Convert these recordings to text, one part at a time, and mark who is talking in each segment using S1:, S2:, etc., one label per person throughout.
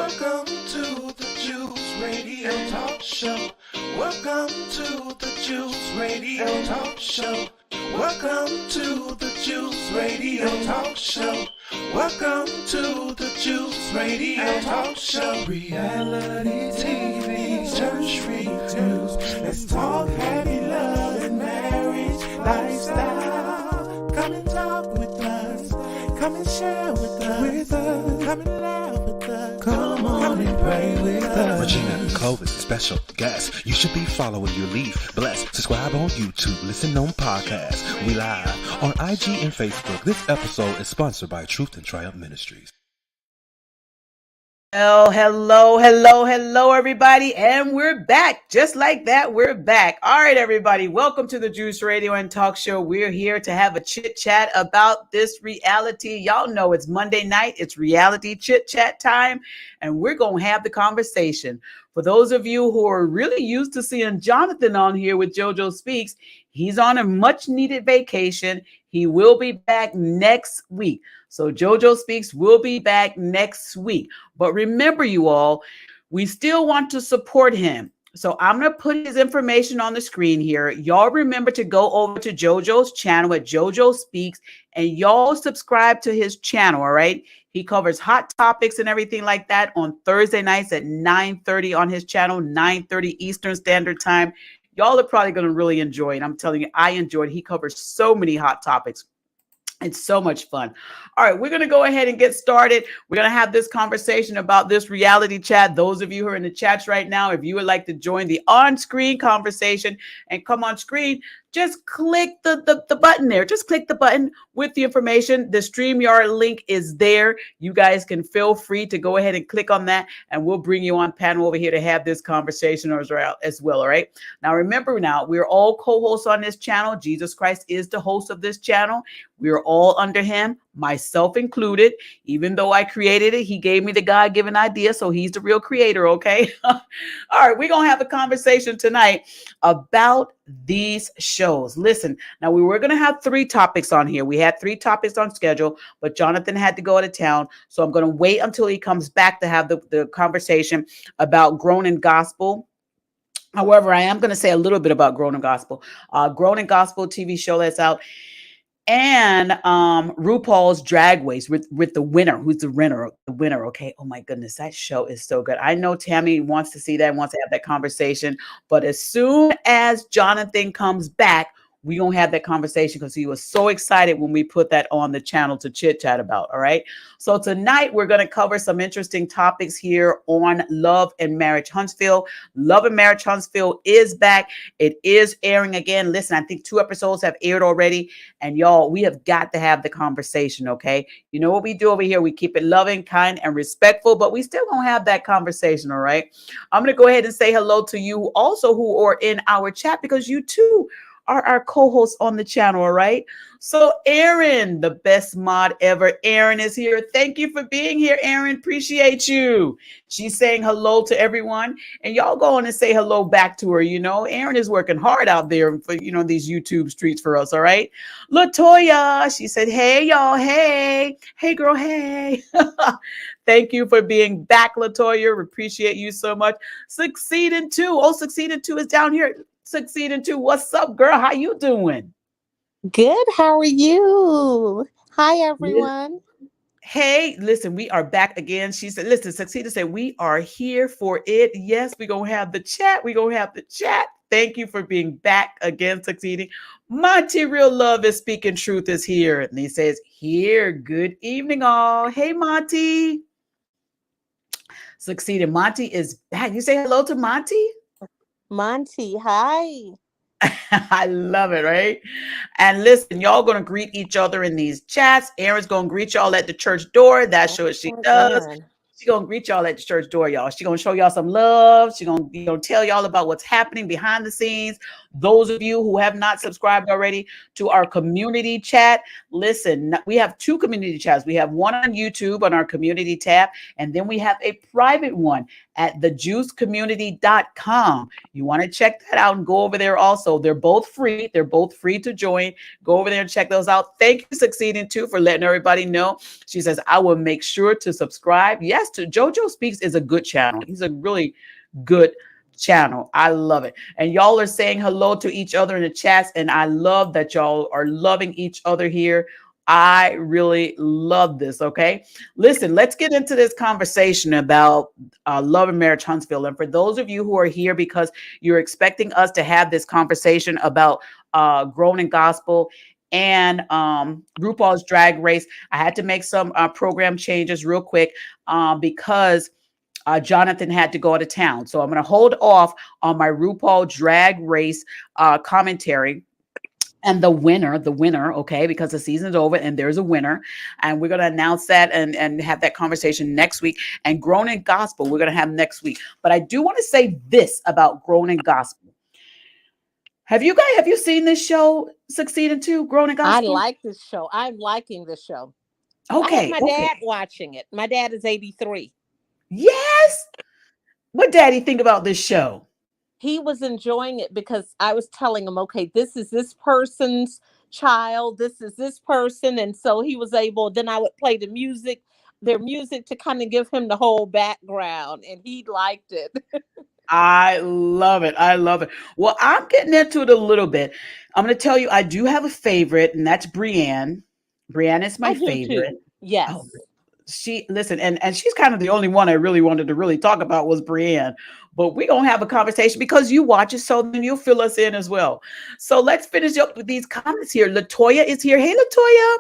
S1: Welcome to the Juice Radio Talk Show. Welcome to the Juice Radio Talk Show. Welcome to the Juice Radio Talk Show. Welcome to the Juice Radio Talk Show. Reality TV, church reviews. Let's talk happy love and marriage lifestyle. Come and talk with us. Come and share with us. Come and laugh with us. Come on and pray with us.
S2: Regina Clovis, special guest. You should be following your lead. Bless. Subscribe on YouTube. Listen on podcasts. We live on IG and Facebook. This episode is sponsored by Truth and Triumph Ministries.
S3: Oh, hello, everybody. And we're back. Just like that, we're back. All right, everybody. Welcome to the Juice Radio and Talk Show. We're here to have a chit chat about this reality. Y'all know it's Monday night. It's reality chit chat time. And we're going to have the conversation. For those of you who are really used to seeing Jonathan on here with JoJo Speaks, he's on a much needed vacation. He will be back next week. So JoJo Speaks will be back next week. But remember, you all, we still want to support him. So I'm going to put his information on the screen here. Y'all remember to go over to JoJo's channel at JoJo Speaks and y'all subscribe to his channel, all right? He covers hot topics and everything like that on Thursday nights at 9:30 on his channel, 9:30 Eastern Standard Time. Y'all are probably going to really enjoy it. I'm telling you, I enjoyed it. He covers so many hot topics. It's so much fun. All right, we're going to go ahead and get started. We're going to have this conversation about this reality chat. Those of you who are in the chats right now, if you would like to join the on-screen conversation and come on screen, just click the button there. Just click the button with the information. The StreamYard link is there. You guys can feel free to go ahead and click on that, and we'll bring you on panel over here to have this conversation as well, all right? Now, remember we're all co-hosts on this channel. Jesus Christ is the host of this channel. We're all under him, myself included. Even though I created it, he gave me the God-given idea, so he's the real creator, okay? All right, we're going to have a conversation tonight about these shows. Listen, now we were going to have 3 topics on here. We had 3 topics on schedule, but Jonathan had to go out of town. So I'm going to wait until he comes back to have the conversation about Grown in Gospel. However, I am going to say a little bit about Grown in Gospel. Grown in Gospel TV show that's out. And RuPaul's Drag Race with the winner. Who's the winner? The winner. Okay. Oh my goodness, that show is so good. I know Tammy wants to see that, wants to have that conversation. But as soon as Jonathan comes back, we're going to have that conversation because he was so excited when we put that on the channel to chit chat about. All right. So tonight we're going to cover some interesting topics here on Love and Marriage Huntsville. Love and Marriage Huntsville is back. It is airing again. Listen, I think 2 episodes have aired already. And y'all, we have got to have the conversation. Okay. You know what we do over here? We keep it loving, kind, and respectful, but we still going to have that conversation. All right. I'm going to go ahead and say hello to you also who are in our chat because you too are our co-hosts on the channel, all right? So Erin, the best mod ever, Erin is here. Thank you for being here, Erin. Appreciate you. She's saying hello to everyone, and y'all go on and say hello back to her. You know, Erin is working hard out there for, you know, these YouTube streets for us, all right? LaToya, she said, hey, y'all, hey. Hey, girl, hey. Thank you for being back, LaToya. Appreciate you so much. Succeeding 2. Oh, Succeeding 2 is down here. Succeeding 2. What's up, girl? How you doing?
S4: Good. How are you? Hi, everyone.
S3: Hey, listen, we are back again. She said, listen, Succeeding said, we are here for it. Yes, we're going to have the chat. We're going to have the chat. Thank you for being back again, Succeeding. Monty Real Love is Speaking Truth is here. And he says, here, good evening, all. Hey, Monty. Succeeding. Monty is back. You say hello to Monty?
S4: Monty, hi.
S3: I love it, right? And listen, y'all going to greet each other in these chats. Erin's going to greet y'all at the church door. That's what she does. She's going to greet y'all at the church door, y'all. She's going to show y'all some love. She's going to tell y'all about what's happening behind the scenes. Those of you who have not subscribed already to our community chat, listen, we have two community chats. We have one on YouTube on our community tab, and then we have a private one at thejuicecommunity.com. You want to check that out and go over there also. They're both free. They're both free to join. Go over there and check those out. Thank you, Succeeding too, for letting everybody know. She says, I will make sure to subscribe. Yes, to JoJo Speaks is a good channel. He's a really good channel. I love it. And y'all are saying hello to each other in the chats. And I love that y'all are loving each other here. I really love this. Okay. Listen, let's get into this conversation about Love and Marriage Huntsville. And for those of you who are here because you're expecting us to have this conversation about Grown in Gospel and RuPaul's Drag Race, I had to make some program changes real quick because Jonathan had to go out of town. So I'm going to hold off on my RuPaul Drag Race commentary. And the winner, okay, because the season's over and there's a winner. And we're going to announce that and have that conversation next week. And Grown in Gospel, we're going to have next week. But I do want to say this about Grown in Gospel. Have you seen this show, Succeeding too, Grown in Gospel?
S4: I like this show. I'm liking this show.
S3: Okay.
S4: I have my dad watching it. My dad is 83.
S3: Yes. What daddy think about this show?
S4: He was enjoying it because I was telling him, okay, this is this person's child. This is this person. And so he was able, then I would play their music to kind of give him the whole background. And he liked it.
S3: I love it. I love it. Well, I'm getting into it a little bit. I'm going to tell you, I do have a favorite, and that's Brienne. Brienne is my favorite.
S4: Too. Yes.
S3: Oh, listen, and she's kind of the only one I really wanted to really talk about was Brienne. But we're going to have a conversation because you watch it, so then you'll fill us in as well. So let's finish up with these comments here. LaToya is here. Hey, LaToya.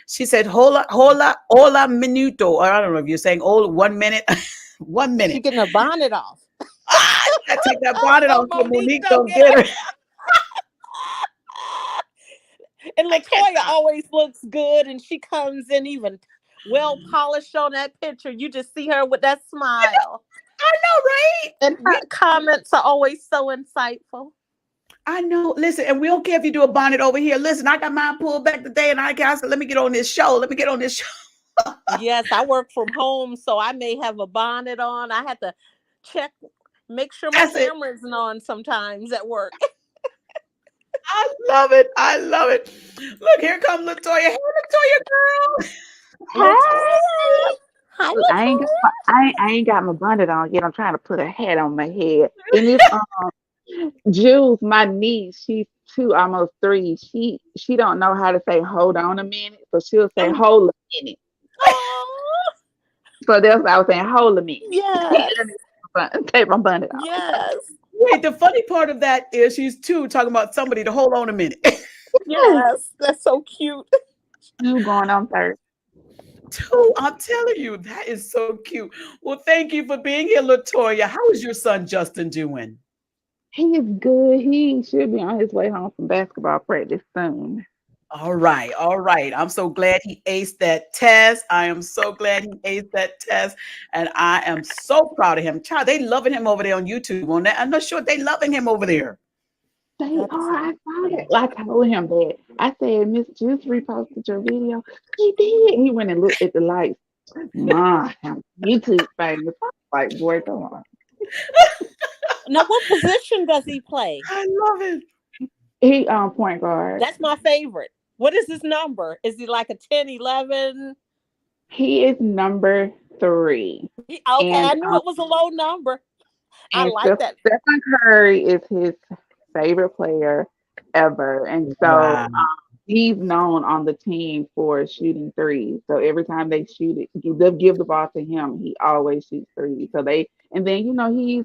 S3: She said, hola, minuto. Or I don't know if you're saying, 1 minute. 1 minute.
S4: She's getting her bonnet off.
S3: I take that bonnet off so Monique don't get her.
S4: And LaToya always looks good, and she comes in even well polished on that picture. You just see her with that smile.
S3: I know, right?
S4: And her comments are always so insightful.
S3: I know. Listen, and we don't care if you do a bonnet over here. Listen, I got mine pulled back today, and I said, let me get on this show.
S4: Yes, I work from home, so I may have a bonnet on. I had to make sure my camera isn't on sometimes at work.
S3: I love it. I love it. Look, here comes LaToya. Hey, LaToya, girl.
S4: Hi. Hi,
S5: I ain't got my bonnet on yet. I'm trying to put a hat on my head. And it's Jules, my niece, she's 2, almost 3. She don't know how to say hold on a minute, so she'll say hold a minute. So that's what I was saying, hold a minute.
S4: Yes.
S5: Take my bonnet off.
S4: Yes.
S3: Wait, the funny part of that is she's 2 talking about somebody to hold on a minute.
S4: Yes, that's so cute.
S5: 2 going on 3rd.
S3: 2, I'm telling you, that is so cute. Well, thank you for being here, LaToya. How is your son Justin doing?
S5: He is good. He should be on his way home from basketball practice soon.
S3: All right. I'm so glad he aced that test. I am so glad he aced that test. And I am so proud of him. Child, they loving him over there on YouTube on that. I'm not sure they loving him over there.
S5: They are. I saw it. Like I told him that. I said, Miss Juice reposted your video. He did. He went and looked at the lights. Mom, YouTube famous. Like, boy, come on.
S4: Now, what position does he play?
S3: I love it.
S5: He point guard.
S4: That's my favorite. What is his number? Is he like a 10, 11?
S5: He is number 3.
S4: Okay, and, I knew it was a low number. I like that.
S5: Stephen Curry is his favorite player ever. And so he's known on the team for shooting 3s. So every time they shoot it, they'll give the ball to him. He always shoots 3s. So and then, he's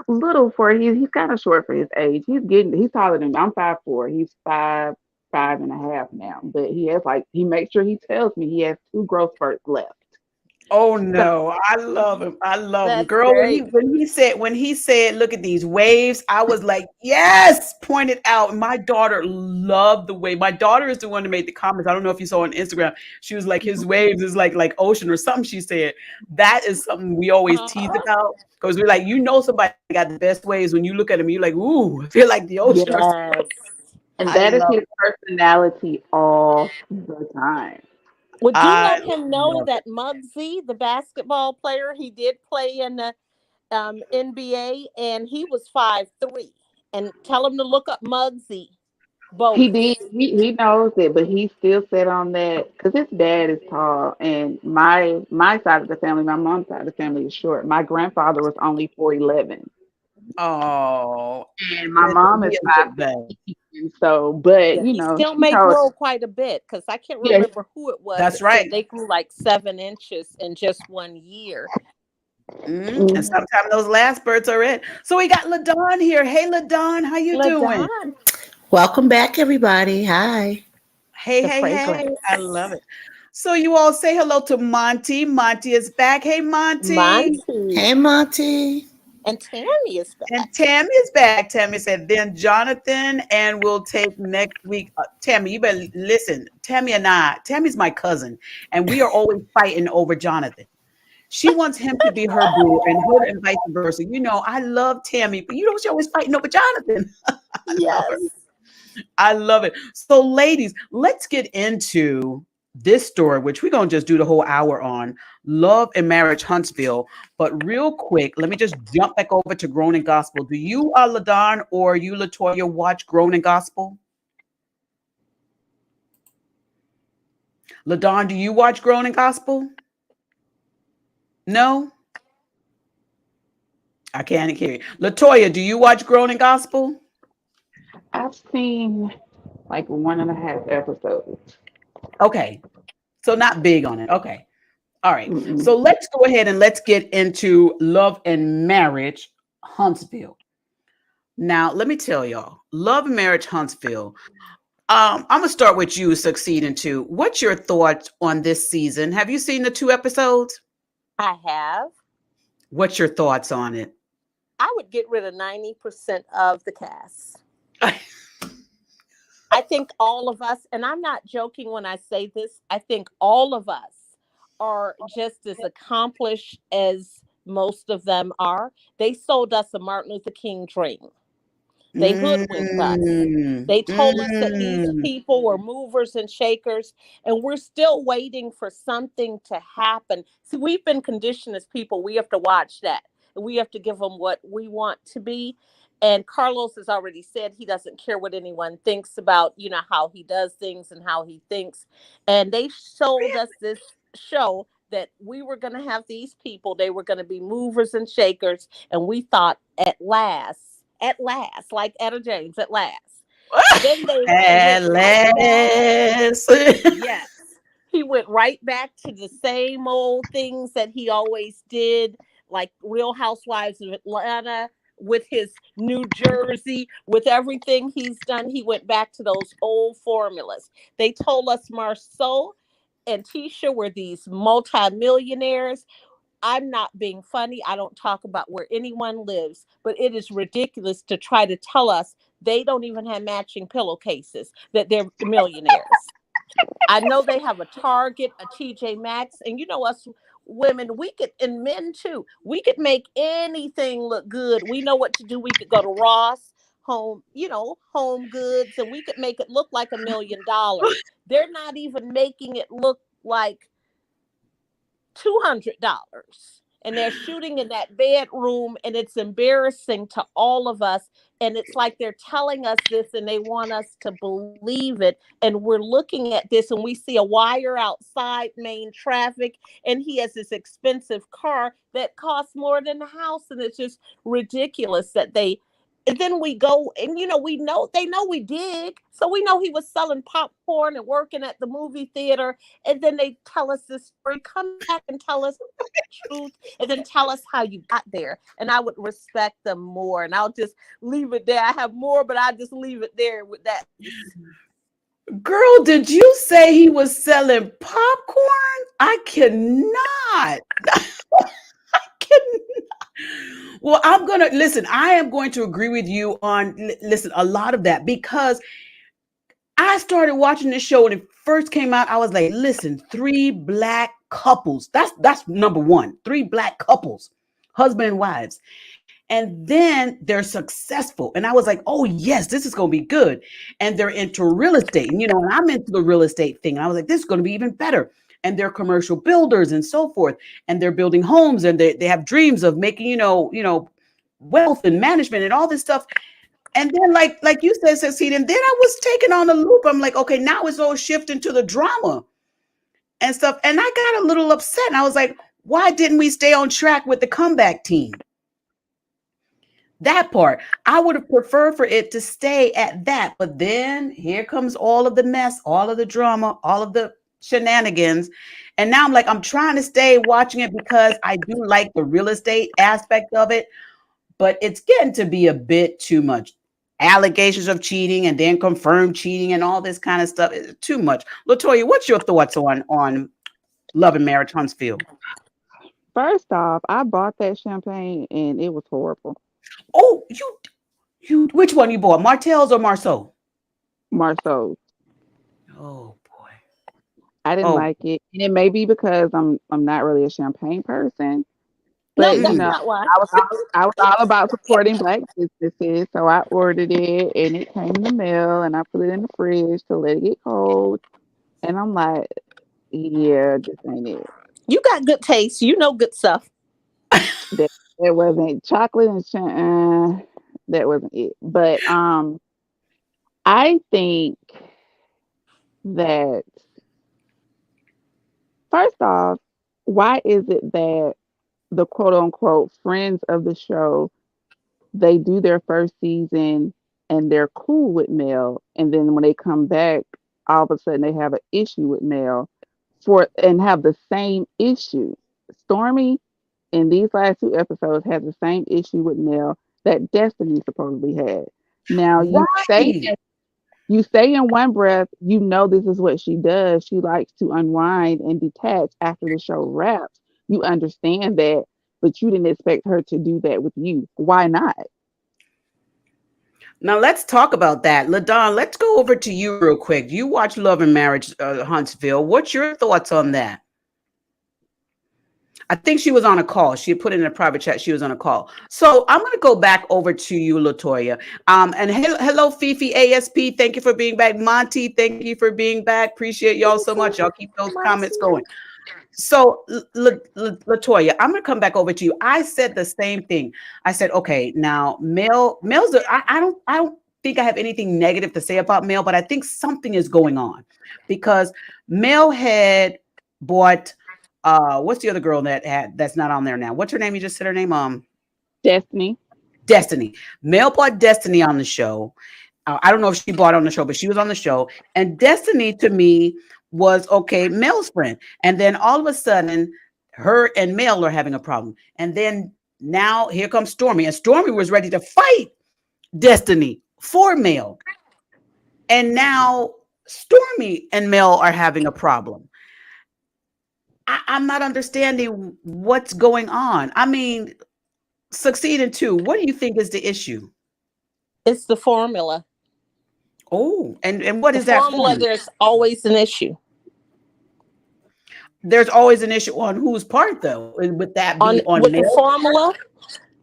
S5: little he's kind of short for his age. He's taller than me. I'm 5'4". He's 5'5.5" now. But he makes sure he tells me he has 2 growth spurts left.
S3: Oh
S4: So
S3: no, I love him. I love him,
S4: that's
S3: girl.
S4: great.
S3: When he said, "Look at these waves," I was like, "Yes!" Pointed out. My daughter loved the wave. My daughter is the one who made the comments. I don't know if you saw on Instagram. She was like, "His waves is like ocean or something." She said that is something we always tease
S4: Uh-huh.
S3: about because we're like, somebody got the best waves when you look at him. You're like, "Ooh, I feel like the ocean or something."
S4: Yes.
S5: And
S3: I
S5: that is
S3: love
S5: his
S3: it.
S5: personality all the time.
S4: Would you
S3: I
S4: let him know
S3: love it.
S4: that Muggsy, the basketball player, he did play in the NBA and he was 5'3"? And tell him to look up Muggsy
S5: He
S4: Bogues.
S5: did. He knows it, but he still sat on that because his dad is tall, and my side of the family, my mom's side of the family is short. My grandfather was only 4'11",
S3: Oh,
S5: and my
S3: listen,
S5: mom
S3: he
S5: is
S3: is a good guy.
S5: 5'15". So, but
S4: Yeah, he still
S5: she
S4: may
S5: told,
S4: grow quite a bit because I can't
S5: yeah,
S4: remember who it was
S3: That's
S4: that said
S3: right.
S4: they grew like 7 inches in just 1 year.
S3: And
S5: mhm.
S3: sometimes those last spurts are it. So we got LaDon here. Hey, LaDon, how you doing?
S4: LaDon,
S6: Welcome back, everybody. Hi.
S3: Hey,
S4: the
S3: hey, hey. I love
S4: fragrance.
S3: it. So you all say hello to Monty. Monty is back. Hey, Monty.
S4: Monty.
S6: Hey, Monty.
S4: And Tammy is
S3: And
S4: back.
S3: Tammy is back. Tammy said, then Jonathan, and we'll take next week. Tammy, you better listen. Tammy's my cousin, and we are always fighting over Jonathan. She wants him to be her boo and her and vice versa. I love Tammy, but she's always fighting over Jonathan. I love her.
S4: Yes.
S3: I love it. So, ladies, let's get into this story, which we're going to just do the whole hour on Love and Marriage Huntsville. But real quick, let me just jump back over to Grown and Gospel. Do you, LaDon, or you, Latoya, watch Grown and Gospel? LaDon, do you watch Grown and Gospel? No? I can't hear you. Latoya, do you watch Grown and Gospel?
S5: I've seen like 1.5 episodes.
S3: Okay. So, not big on it. Okay. All right.
S5: Mm-mm.
S3: So, let's go ahead and let's get into Love and Marriage Huntsville. Now, let me tell y'all, Love and Marriage Huntsville. I'm gonna start with you, Succeed in Two. What's your thoughts on this season? Have you seen the 2 episodes?
S4: I have.
S3: What's your thoughts on it?
S4: I would get rid of 90% of the cast. I think all of us, and I'm not joking when I say this, I think all of us are just as accomplished as most of them are. They sold us a Martin Luther King dream. They hoodwinked us.
S3: Mm,
S4: They told us that these
S3: mm.
S4: people were movers and shakers, and we're still waiting for something to happen. See, we've been conditioned as people. We have to watch that. And we have to give them what we want to be. And Carlos has already said he doesn't care what anyone thinks about, how he does things and how he thinks. And they sold us this show that we were going to have these people. They were going to be movers and shakers. And we thought at last, like Etta James, at last. Then they went
S3: At
S4: right back.
S3: last.
S4: Yes. He went right back to the same old things that he always did, like Real Housewives of Atlanta, with his New Jersey, with everything he's done. He went back to those old formulas. They told us Marceau and Tisha were these multimillionaires. I'm not being funny. I don't talk about where anyone lives, but it is ridiculous to try to tell us they don't even have matching pillowcases, that they're millionaires. I know they have a Target, a TJ Maxx, and us women, we could, and men too, we could make anything look good. We know what to do. We could go to Ross Home Goods, and we could make it look like $1 million. They're not even making it look like $200, and they're shooting in that bedroom, and it's embarrassing to all of us, and it's like they're telling us this and they want us to believe it, and we're looking at this and we see a wire outside main traffic, and he has this expensive car that costs more than the house, and it's just ridiculous that they. And then we go, and we know they know we dig, so we know he was selling popcorn and working at the movie theater, and then they tell us this story. Come back and tell us the truth, and then tell us how you got there. And I would respect them more. And I'll just leave it there. I have more, but I just leave it there with that.
S3: Girl, did you say he was selling popcorn? I cannot. Can Well, I'm going to listen. I am going to agree with you on listen a lot of that because I started watching this show when it first came out. I was like, listen, three black couples. That's number one. Three black couples, husband and wives. And then they're successful. And I was like, oh, yes, this is going to be good. And they're into real estate. And, and I'm into the real estate thing. And I was like, this is going to be even better. And they're commercial builders and so forth. And they're building homes and they have dreams of making, wealth and management and all this stuff. And then like you said, succeed. And then I was taken on a loop. I'm like, okay, now it's all shifting to the drama and stuff. And I got a little upset. And I was like, why didn't we stay on track with the comeback team? That part, I would have preferred for it to stay at that. But then here comes all of the mess, all of the drama, all of the shenanigans. And now I'm like, I'm trying to stay watching it because I do like the real estate aspect of it, but it's getting to be a bit too much. Allegations of cheating and then confirmed cheating and all this kind of stuff. It's too much. LaToya, what's your thoughts on Love and Marriage Huntsville?
S5: First off, I bought that champagne and it was horrible.
S3: Oh, you which one you bought? Martell's or Marceau?
S5: Marceau.
S3: Oh boy.
S5: I didn't
S3: Oh,
S5: like it. And it may be because I'm not really a champagne person.
S4: No,
S5: But
S4: that's
S3: mm,
S4: not why.
S5: I was all about supporting black businesses, so I ordered it and it came in the mail and I put it in the fridge to let it get cold. And I'm like, yeah, this ain't it.
S4: You got good taste. You know good stuff.
S5: That it wasn't chocolate and that wasn't it. But I think that first off, why is it that the quote unquote friends of the show they do their first season and they're cool with Mel, and then when they come back, all of a sudden they have an issue with Mel for and have the same issue. Stormy in these last two episodes has the same issue with Mel that Destiny supposedly had. Now
S3: right.
S5: you say in one breath, you know this is what she does. She likes to unwind and detach after the show wraps. You understand that, but you didn't expect her to do that with you. Why not?
S3: Now let's talk about that. LaDon, let's go over to you real quick. You watch Love and Marriage Huntsville. What's your thoughts on that? I think she was on a call. She put in a private chat. She was on a call. So I'm going to go back over to you, LaToya. And hello, Fifi ASP. Thank you for being back. Monty, thank you for being back. Appreciate y'all so much. Y'all keep those comments going. So, LaToya, I'm going to come back over to you. I said the same thing. I said, okay, now Mel's. I don't think I have anything negative to say about Mel, but I think something is going on because Mel had bought. What's the other girl that's not on there now? What's her name? You just said her name.
S5: Destiny.
S3: Destiny. Mel bought Destiny on the show. I don't know if she bought on the show, but she was on the show. And Destiny to me was okay, Mel's friend. And then all of a sudden, her and Mel are having a problem. And then now here comes Stormy. And Stormy was ready to fight Destiny for Mel. And now Stormy and Mel are having a problem. I'm not understanding what's going on. I mean, succeed in two. What do you think is the issue?
S4: It's the formula.
S3: Oh, and what
S4: The
S3: is that
S4: formula,
S3: formula?
S4: there's always an issue.
S3: There's always an issue on whose part, though. Would that
S4: On
S3: be on
S4: with the
S3: Mel?
S4: formula,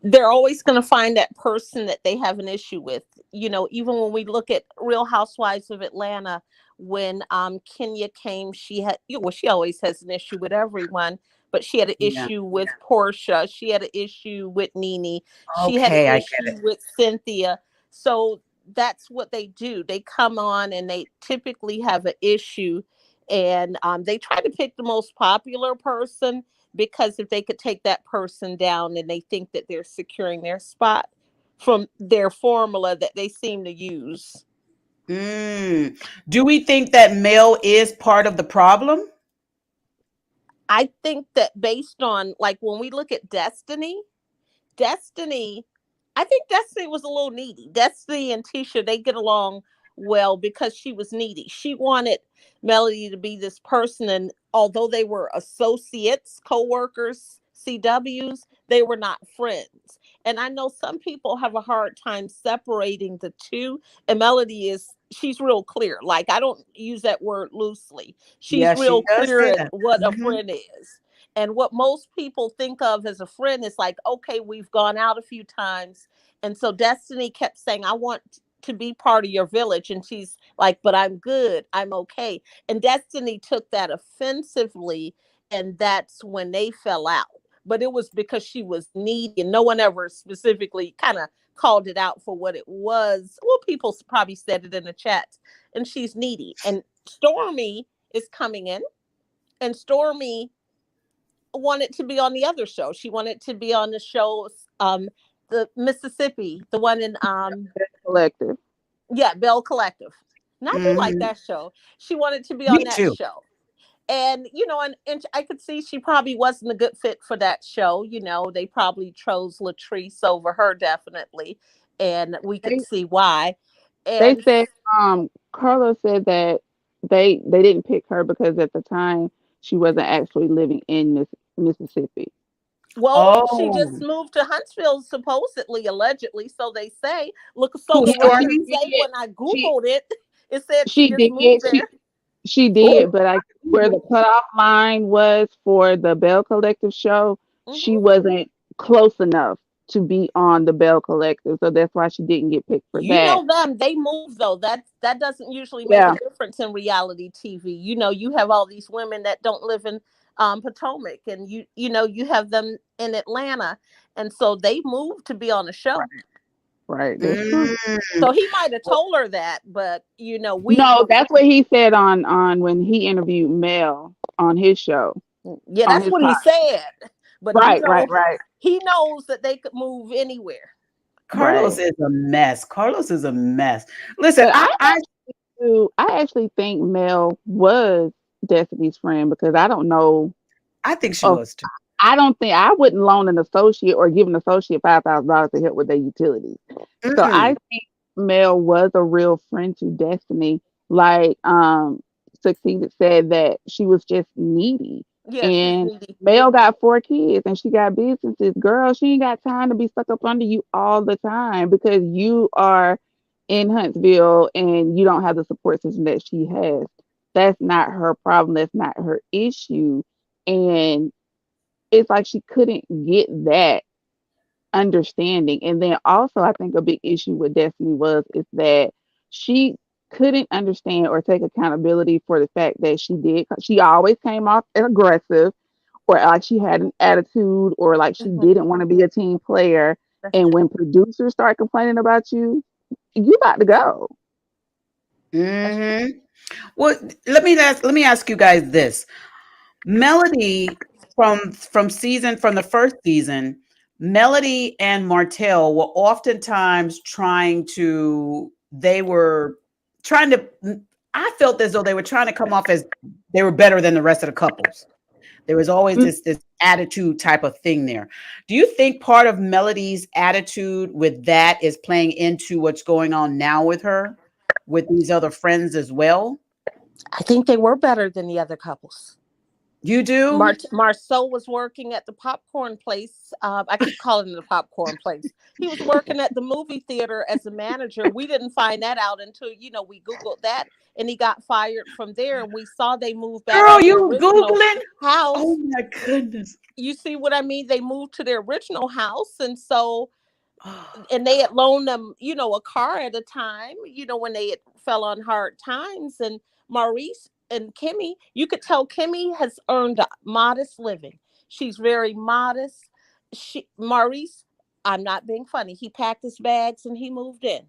S4: they're always going to find that person that they have an issue with. Even when we look at Real Housewives of Atlanta, when Kenya came, she had, she always has an issue with everyone, but she had an
S3: Yeah.
S4: issue with Portia. She had an issue with Nene. She had an
S3: Okay, I get
S4: issue
S3: it.
S4: with Cynthia. So that's what they do. They come on and they typically have an issue, and they try to pick the most popular person because if they could take that person down, then they think that they're securing their spot from their formula that they seem to use.
S3: Mm. Do we think that Mel is part of the problem?
S4: I think that based on, like, when we look at Destiny, I think Destiny was a little needy. Destiny and Tisha, they get along well because she was needy. She wanted Melody to be this person, and although they were associates, co-workers, CWs, they were not friends. And I know some people have a hard time separating the two. And Melody she's real clear. Like, I don't use that word loosely. She's
S3: Yeah,
S4: real
S3: she does
S4: clear
S3: say
S4: at
S3: that.
S4: what a
S3: Mhm.
S4: friend is. And what most people think of as a friend is like, okay, we've gone out a few times. And so Destiny kept saying, I want to be part of your village. And she's like, but I'm good. I'm okay. And Destiny took that offensively. And that's when they fell out. But it was because she was needy, and no one ever specifically kind of called it out for what it was. Well, people probably said it in the chat. And she's needy. And Stormy is coming in, and Stormy wanted to be on the other show. She wanted to be on the show, the Mississippi, the one in
S5: Collective.
S4: yeah, Bell Collective. And I do like
S3: Mhm.
S4: that show. She wanted to be on
S3: Me
S4: that
S3: too.
S4: show. And and I could see she probably wasn't a good fit for that show. They probably chose Latrice over her, definitely. And we could
S5: They
S4: see why.
S5: they
S4: And
S5: said Carlos said that they didn't pick her because at the time she wasn't actually living in Mississippi.
S4: well, she just
S3: Oh,
S4: moved to Huntsville, supposedly, allegedly, so they say. Look, so
S3: who,
S4: the
S5: Yeah,
S4: records
S3: Stormy?
S4: say when I
S5: she
S4: Googled it, it said she
S5: she
S4: just
S5: did
S4: moved there.
S5: she
S3: Oh,
S5: did, but where the cutoff line was for the Bell Collective show, she
S4: Hmm.
S5: wasn't close enough to be on the Bell Collective, so that's why she didn't get picked for
S4: You
S5: that.
S4: know them, they move though. That doesn't usually make a
S5: Yeah,
S4: difference in reality TV. You have all these women that don't live in Potomac, and you have them in Atlanta, and so they move to be on the show.
S5: right, that's true.
S3: mm.
S4: So he might have told her that, but we
S5: No, that's what he said on when he interviewed Mel on his show
S4: yeah,
S5: on
S4: that's
S5: his
S4: what he
S5: pod.
S4: said. But
S5: Right, right, right.
S4: he knows that they could move anywhere.
S3: Carlos
S5: Right.
S3: is a mess. Carlos is a mess. Listen,
S5: But
S3: I
S5: I actually think Mel was Destiny's friend because I don't know
S3: I think she
S5: of
S3: was too.
S5: I don't think I wouldn't loan an associate or give an associate $5,000 to help with their utilities. So
S3: Mm-mm.
S5: I think Mel was a real friend to Destiny. Like Succeeded said that she was just needy.
S4: Yeah, she's
S5: And
S4: needy.
S5: Mel got 4 kids and she got businesses. Girl, she ain't got time to be stuck up under you all the time because you are in Huntsville and you don't have the support system that she has. That's not her problem. That's not her issue. And it's like she couldn't get that understanding. And then also, I think a big issue with Destiny was is that she couldn't understand or take accountability for the fact that she always came off aggressive or like she had an attitude or like she
S4: Mhm.
S5: didn't want to be a team player.
S4: That's
S5: And
S4: true.
S5: when producers start complaining about you got to go.
S4: That's true.
S3: Hmm. Well, let me ask you guys this. Melody from the first season, Melody and Martell were oftentimes they were trying to I felt as though they were trying to come off as they were better than the rest of the couples. There was always this attitude type of thing there. Do you think part of Melody's attitude with that is playing into what's going on now with her, with these other friends as well?
S4: I think they were better than the other couples.
S3: You do?
S4: Marceau was working at the popcorn place. I keep calling it the popcorn place. He was working at the movie theater as a manager. We didn't find that out until we Googled that, and he got fired from there. And we saw they moved back
S3: Girl,
S4: to their
S3: you
S4: original
S3: Googling? Oh
S4: house.
S3: my goodness.
S4: You see what I mean? They moved to their original house, and so
S3: Oh,
S4: and they had loaned them, a car at a time, when they had fell on hard times. And Maurice and Kimmy, you could tell Kimmy has earned a modest living. She's very modest. Maurice, I'm not being funny. He packed his bags and he moved in.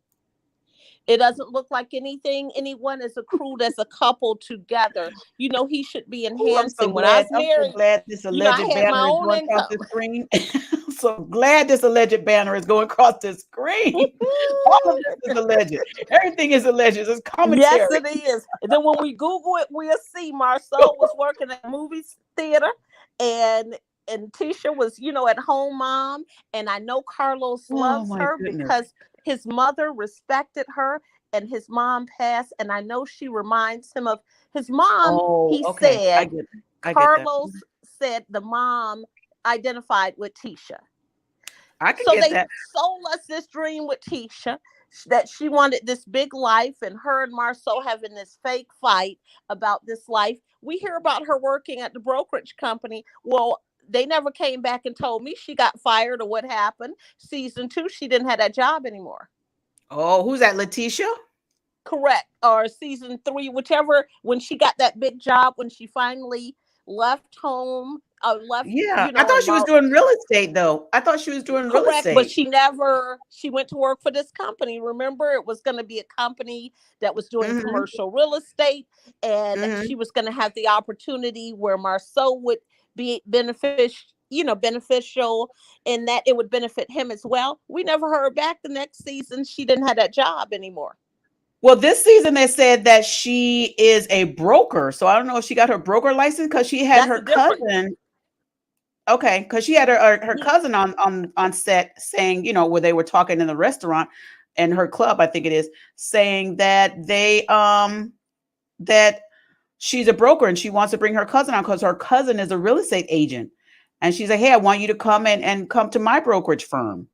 S4: It doesn't look like anyone is accrued as a couple together. He should be
S3: oh, I'm so
S4: enhancing. When I
S3: glad.
S4: was
S3: I'm so
S4: married,
S3: glad this
S4: I
S3: alleged
S4: had my
S3: banner is
S4: own
S3: going across
S4: income.
S3: the screen. I'm so glad this alleged banner is going across the screen. All of this is alleged. Everything is alleged. It's
S4: Yes,
S3: commentary.
S4: it is. And then when we Google it, we'll see Marceau was working at a movie theater, and Tisha was, at home mom. And I know Carlos
S3: Oh
S4: loves
S3: my
S4: her
S3: goodness.
S4: because his mother respected her. and his mom passed, and I know she reminds him of his mom.
S3: Oh,
S4: He
S3: okay.
S4: said,
S3: I get that.
S4: Carlos said the mom identified with Tisha.
S3: I can
S4: So
S3: get
S4: they
S3: that.
S4: sold us this dream with Tisha that she wanted this big life, and her and Marceau having this fake fight about this life. We hear about her working at the brokerage company. Well, they never came back and told me she got fired or what happened. Season 2, she didn't have that job anymore.
S3: Oh, who's that? Letitia?
S4: Correct. Or season 3, whichever, when she got that big job, when she finally left home, left,
S3: Yeah,
S4: you
S3: I
S4: know,
S3: thought
S4: and
S3: she was doing real estate though. I thought she was doing real
S4: correct, but
S3: estate.
S4: she went to work for this company. Remember, it was going to be a company that was doing
S3: Mm-hmm.
S4: commercial real estate, and
S3: Mm-hmm.
S4: she was going to have the opportunity where Marceau would be beneficial, and that it would benefit him as well. We never heard back. The next season, she didn't have that job anymore.
S3: Well, this season they said that she is a broker. So I don't know if she got her broker license because she had
S4: That's
S3: her
S4: a different.
S3: cousin. Okay, because she had her cousin on set saying, where they were talking in the restaurant and her club, I think it is, saying that that she's a broker and she wants to bring her cousin on because her cousin is a real estate agent. And she's like, hey, I want you to come and come to my brokerage firm.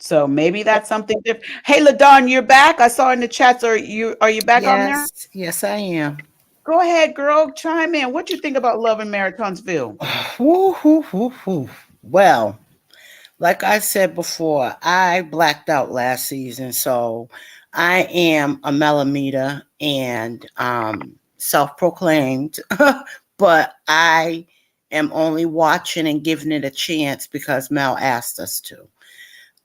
S3: So maybe that's something different. Hey, LaDon, you're back. I saw in the chats. Are you back on there?
S6: Yes, I am.
S3: Go ahead, girl. Chime in. What you think about Love in Maritonsville?
S6: Woo, woo, woo, woo. Well, like I said before, I blacked out last season, so I am a Melamita and self-proclaimed, but I am only watching and giving it a chance because Mel asked us to.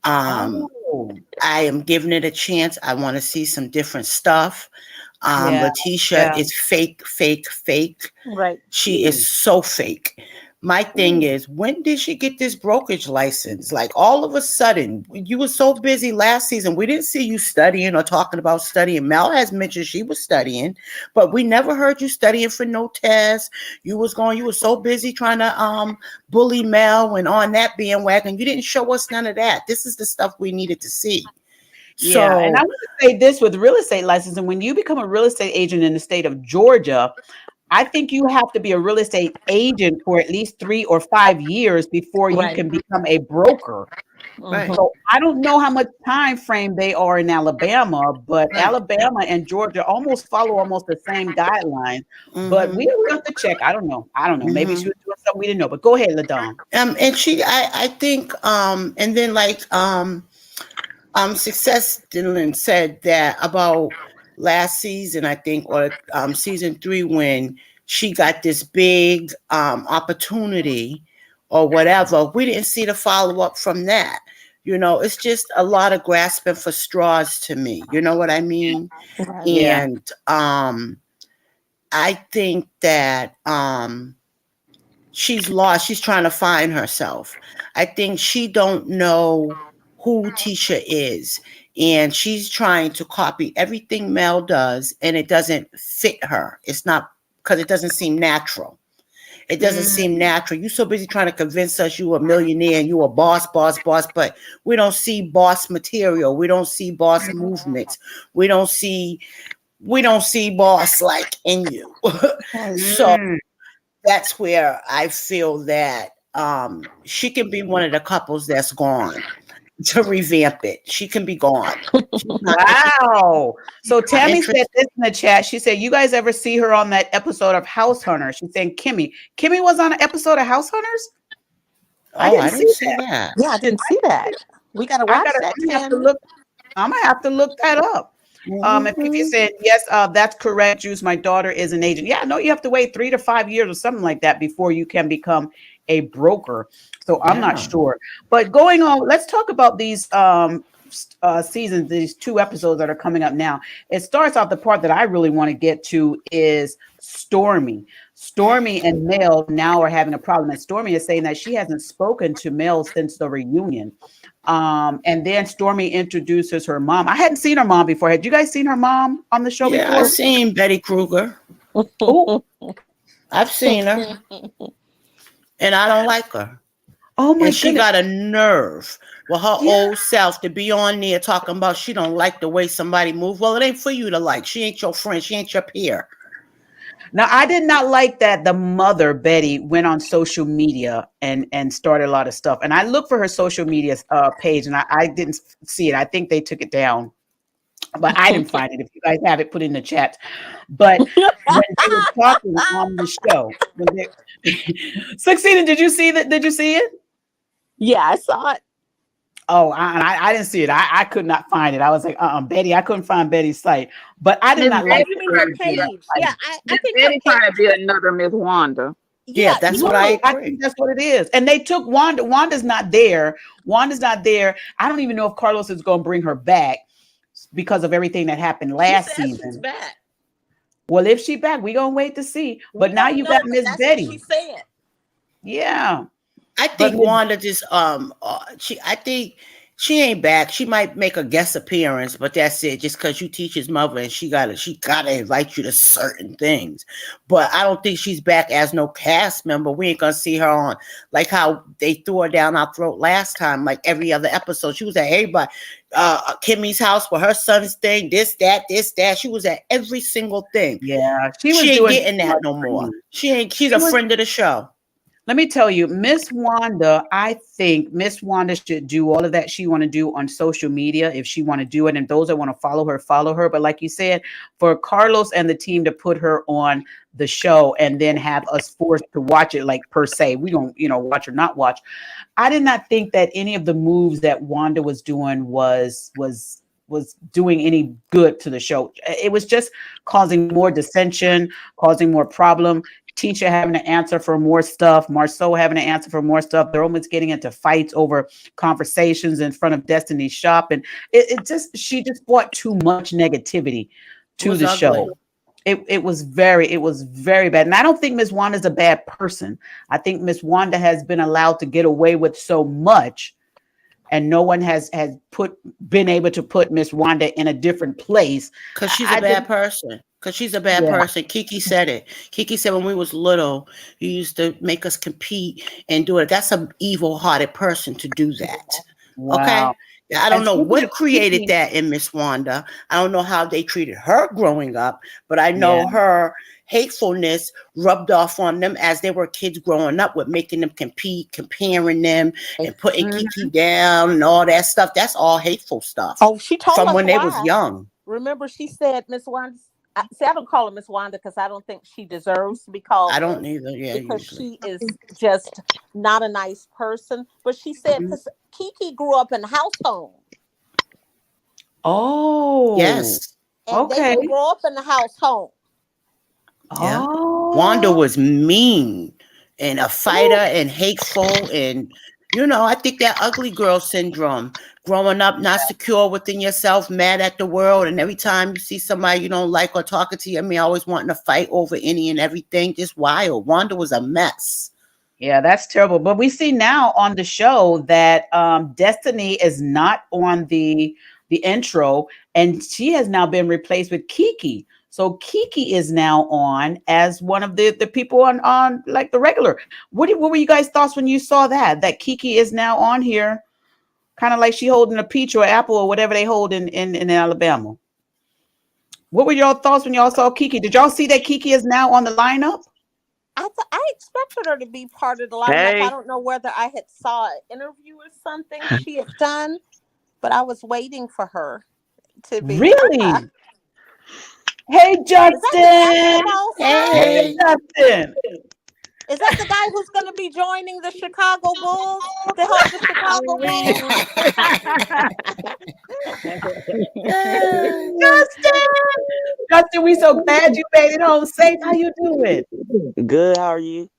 S3: Oh,
S6: I am giving it a chance. I want to see some different stuff.
S3: yeah,
S6: Letitia
S3: yeah.
S6: is fake, fake, fake.
S4: Right.
S6: She is so fake. My thing is, when did she get this brokerage license? Like all of a sudden, you were so busy last season. We didn't see you studying or talking about studying. Mel has mentioned she was studying, but we never heard you studying for no test. You were so busy trying to bully Mel and on that bandwagon. You didn't show us none of that. This is the stuff we needed to see.
S3: Yeah, and I
S6: So
S3: want to say this with real estate license, and when you become a real estate agent in the state of Georgia, I think you have to be a real estate agent for at least 3 or 5 years before you
S4: Right.
S3: can become a broker.
S6: right.
S3: So I don't know how much time frame they are in Alabama, but
S6: Right.
S3: Alabama and Georgia follow almost the same guidelines. But we have to check. I don't know. Maybe she was doing something we didn't know. But go ahead, LaDon.
S6: And I think and then like Success Dylan said that about last season, I think, or season 3, when she got this big opportunity or whatever. We didn't see the follow-up from that. It's just a lot of grasping for straws to me. You know what I mean?
S4: Right.
S3: Yeah.
S6: And I think that she's lost. She's trying to find herself. I think she don't know who Tisha is, and she's trying to copy everything Mel does, and it doesn't fit her. It's not, because it doesn't seem natural. It doesn't seem natural. You're so busy trying to convince us you a millionaire and you a boss, but we don't see boss material. We don't see boss movements. We don't see boss like in you. So that's where I feel that she can be one of the couples that's gone to revamp it. She can be gone.
S3: Wow. So Tammy said this in the chat. She said, you guys ever see her on that episode of House Hunters? She's saying Kimmy was on an episode of House Hunters.
S6: I didn't see that.
S4: Yeah, I didn't see that. We gotta watch that.
S3: I'm gonna have to look that up. If you said yes, that's correct, Juice. My daughter is an agent. Yeah, no, you have to wait 3 to 5 years or something like that before you can become a broker. So I'm not sure. But going on, let's talk about these seasons, these 2 episodes that are coming up now. It starts off, the part that I really want to get to is Stormy. Stormy and Mel now are having a problem. And Stormy is saying that she hasn't spoken to Mel since the reunion. And then Stormy introduces her mom. I hadn't seen her mom before. Had you guys seen her mom on the show before?
S6: I've seen Betty Kruger. I've seen her. And I don't like her.
S3: Oh my
S6: And she got a nerve with her old self to be on there talking about she don't like the way somebody move. Well, it ain't for you to like. She ain't your friend. She ain't your peer.
S3: Now, I did not like that the mother, Betty, went on social media and started a lot of stuff. And I looked for her social media page, and I didn't see it. I think they took it down, but I didn't find it. If you guys have it, put it in the chat. But when they were talking on the show, Succeeding, did you see that? Did you see it?
S4: Yeah, I saw it.
S3: Oh, I didn't see it. I could not find it. I was like, Betty, I couldn't find Betty's site. But I did
S5: Miss
S3: not like
S5: Betty
S3: it.
S4: Her page. Yeah, I
S5: Miss
S4: think her
S5: Betty trying
S4: page.
S5: to be another Miss Wanda.
S6: Yeah, that's
S3: No,
S6: what I
S3: I
S6: agree.
S3: think that's what it is. And they took Wanda. Wanda's not there. Wanda's not there. I don't even know if Carlos is going to bring her back because of everything that happened last
S4: She says she's
S3: season.
S4: back.
S3: Well, if she back, we gonna wait to see. But
S4: We
S3: now
S4: don't
S3: you
S4: know,
S3: got
S4: but
S3: Miss
S4: that's
S3: Betty.
S4: what she said.
S3: Yeah,
S6: I
S3: but
S6: think
S3: Miss-
S6: Wanda just I think she ain't back. She might make a guest appearance, but that's it. Just because you teach his mother and she gotta invite you to certain things. But I don't think she's back as no cast member. We ain't gonna see her on like how they threw her down our throat last time, like every other episode. She was at everybody, Kimmy's house for her son's thing, this, that. She was at every single thing.
S3: yeah, she was
S6: She ain't
S3: doing
S6: getting
S3: too
S6: that
S3: much
S6: no
S3: for
S6: more.
S3: you.
S6: She's
S3: She
S6: a
S3: was-
S6: friend of the show.
S3: Let me tell you, Miss Wanda, I think Miss Wanda should do all of that she want to do on social media if she want to do it. And those that want to follow her, follow her. But like you said, for Carlos and the team to put her on the show and then have us forced to watch it, like per se, we don't, watch or not watch. I did not think that any of the moves that Wanda was doing was doing any good to the show. It was just causing more dissension, causing more problem. Tisha having to answer for more stuff, Marceau having to answer for more stuff. They're almost getting into fights over conversations in front of Destiny's shop. And she just brought too much negativity to the show. It was very bad. And I don't think Miss Wanda's a bad person. I think Miss Wanda has been allowed to get away with so much, and no one has been able to put Miss Wanda in a different place.
S6: Because she's a bad person. Because she's a bad person. Kiki said it. Kiki said when we was little, you used to make us compete and do it. That's an evil-hearted person to do that.
S3: Wow.
S6: Okay? I don't know what created
S3: Kiki,
S6: that in Miss Wanda. I don't know how they treated her growing up, but I know her hatefulness rubbed off on them as they were kids growing up with making them compete, comparing them, and putting Kiki down and all that stuff. That's all hateful stuff.
S4: Oh, she told
S6: from
S4: us
S6: when
S4: why.
S6: they was young.
S4: Remember, she said Miss Wanda. See, I don't call her Miss Wanda because I don't think she deserves to be called.
S6: I don't either. Yeah,
S4: because
S6: usually.
S4: she is just not a nice person. But she said because Kiki grew up in a house home.
S3: Oh,
S6: yes.
S4: And they didn't grow up in the house home.
S6: Yeah.
S3: Oh.
S6: Wanda was mean and a fighter and hateful, and I think that ugly girl syndrome, growing up not secure within yourself, mad at the world, and every time you see somebody you don't like or talking to you, always wanting to fight over any and everything, just wild. Wanda was a mess.
S3: Yeah, that's terrible. But we see now on the show that Destiny is not on the intro, and she has now been replaced with Kiki. So Kiki is now on as one of the people on like the regular. What were you guys' thoughts when you saw that Kiki is now on here, kind of like she holding a peach or apple or whatever they hold in Alabama? What were y'all thoughts when y'all saw Kiki? Did y'all see that Kiki is now on the lineup?
S4: I expected her to be part of the lineup.
S5: Hey.
S4: I don't know whether I had saw an interview or something she had done, but I was waiting for her to be.
S3: Really? Hey, Justin. Hey, Justin.
S4: Is that the guy who's going to be joining the Chicago Bulls to help the Chicago
S3: Justin, we so glad you made it home safe. How you doing?
S7: Good. How are you?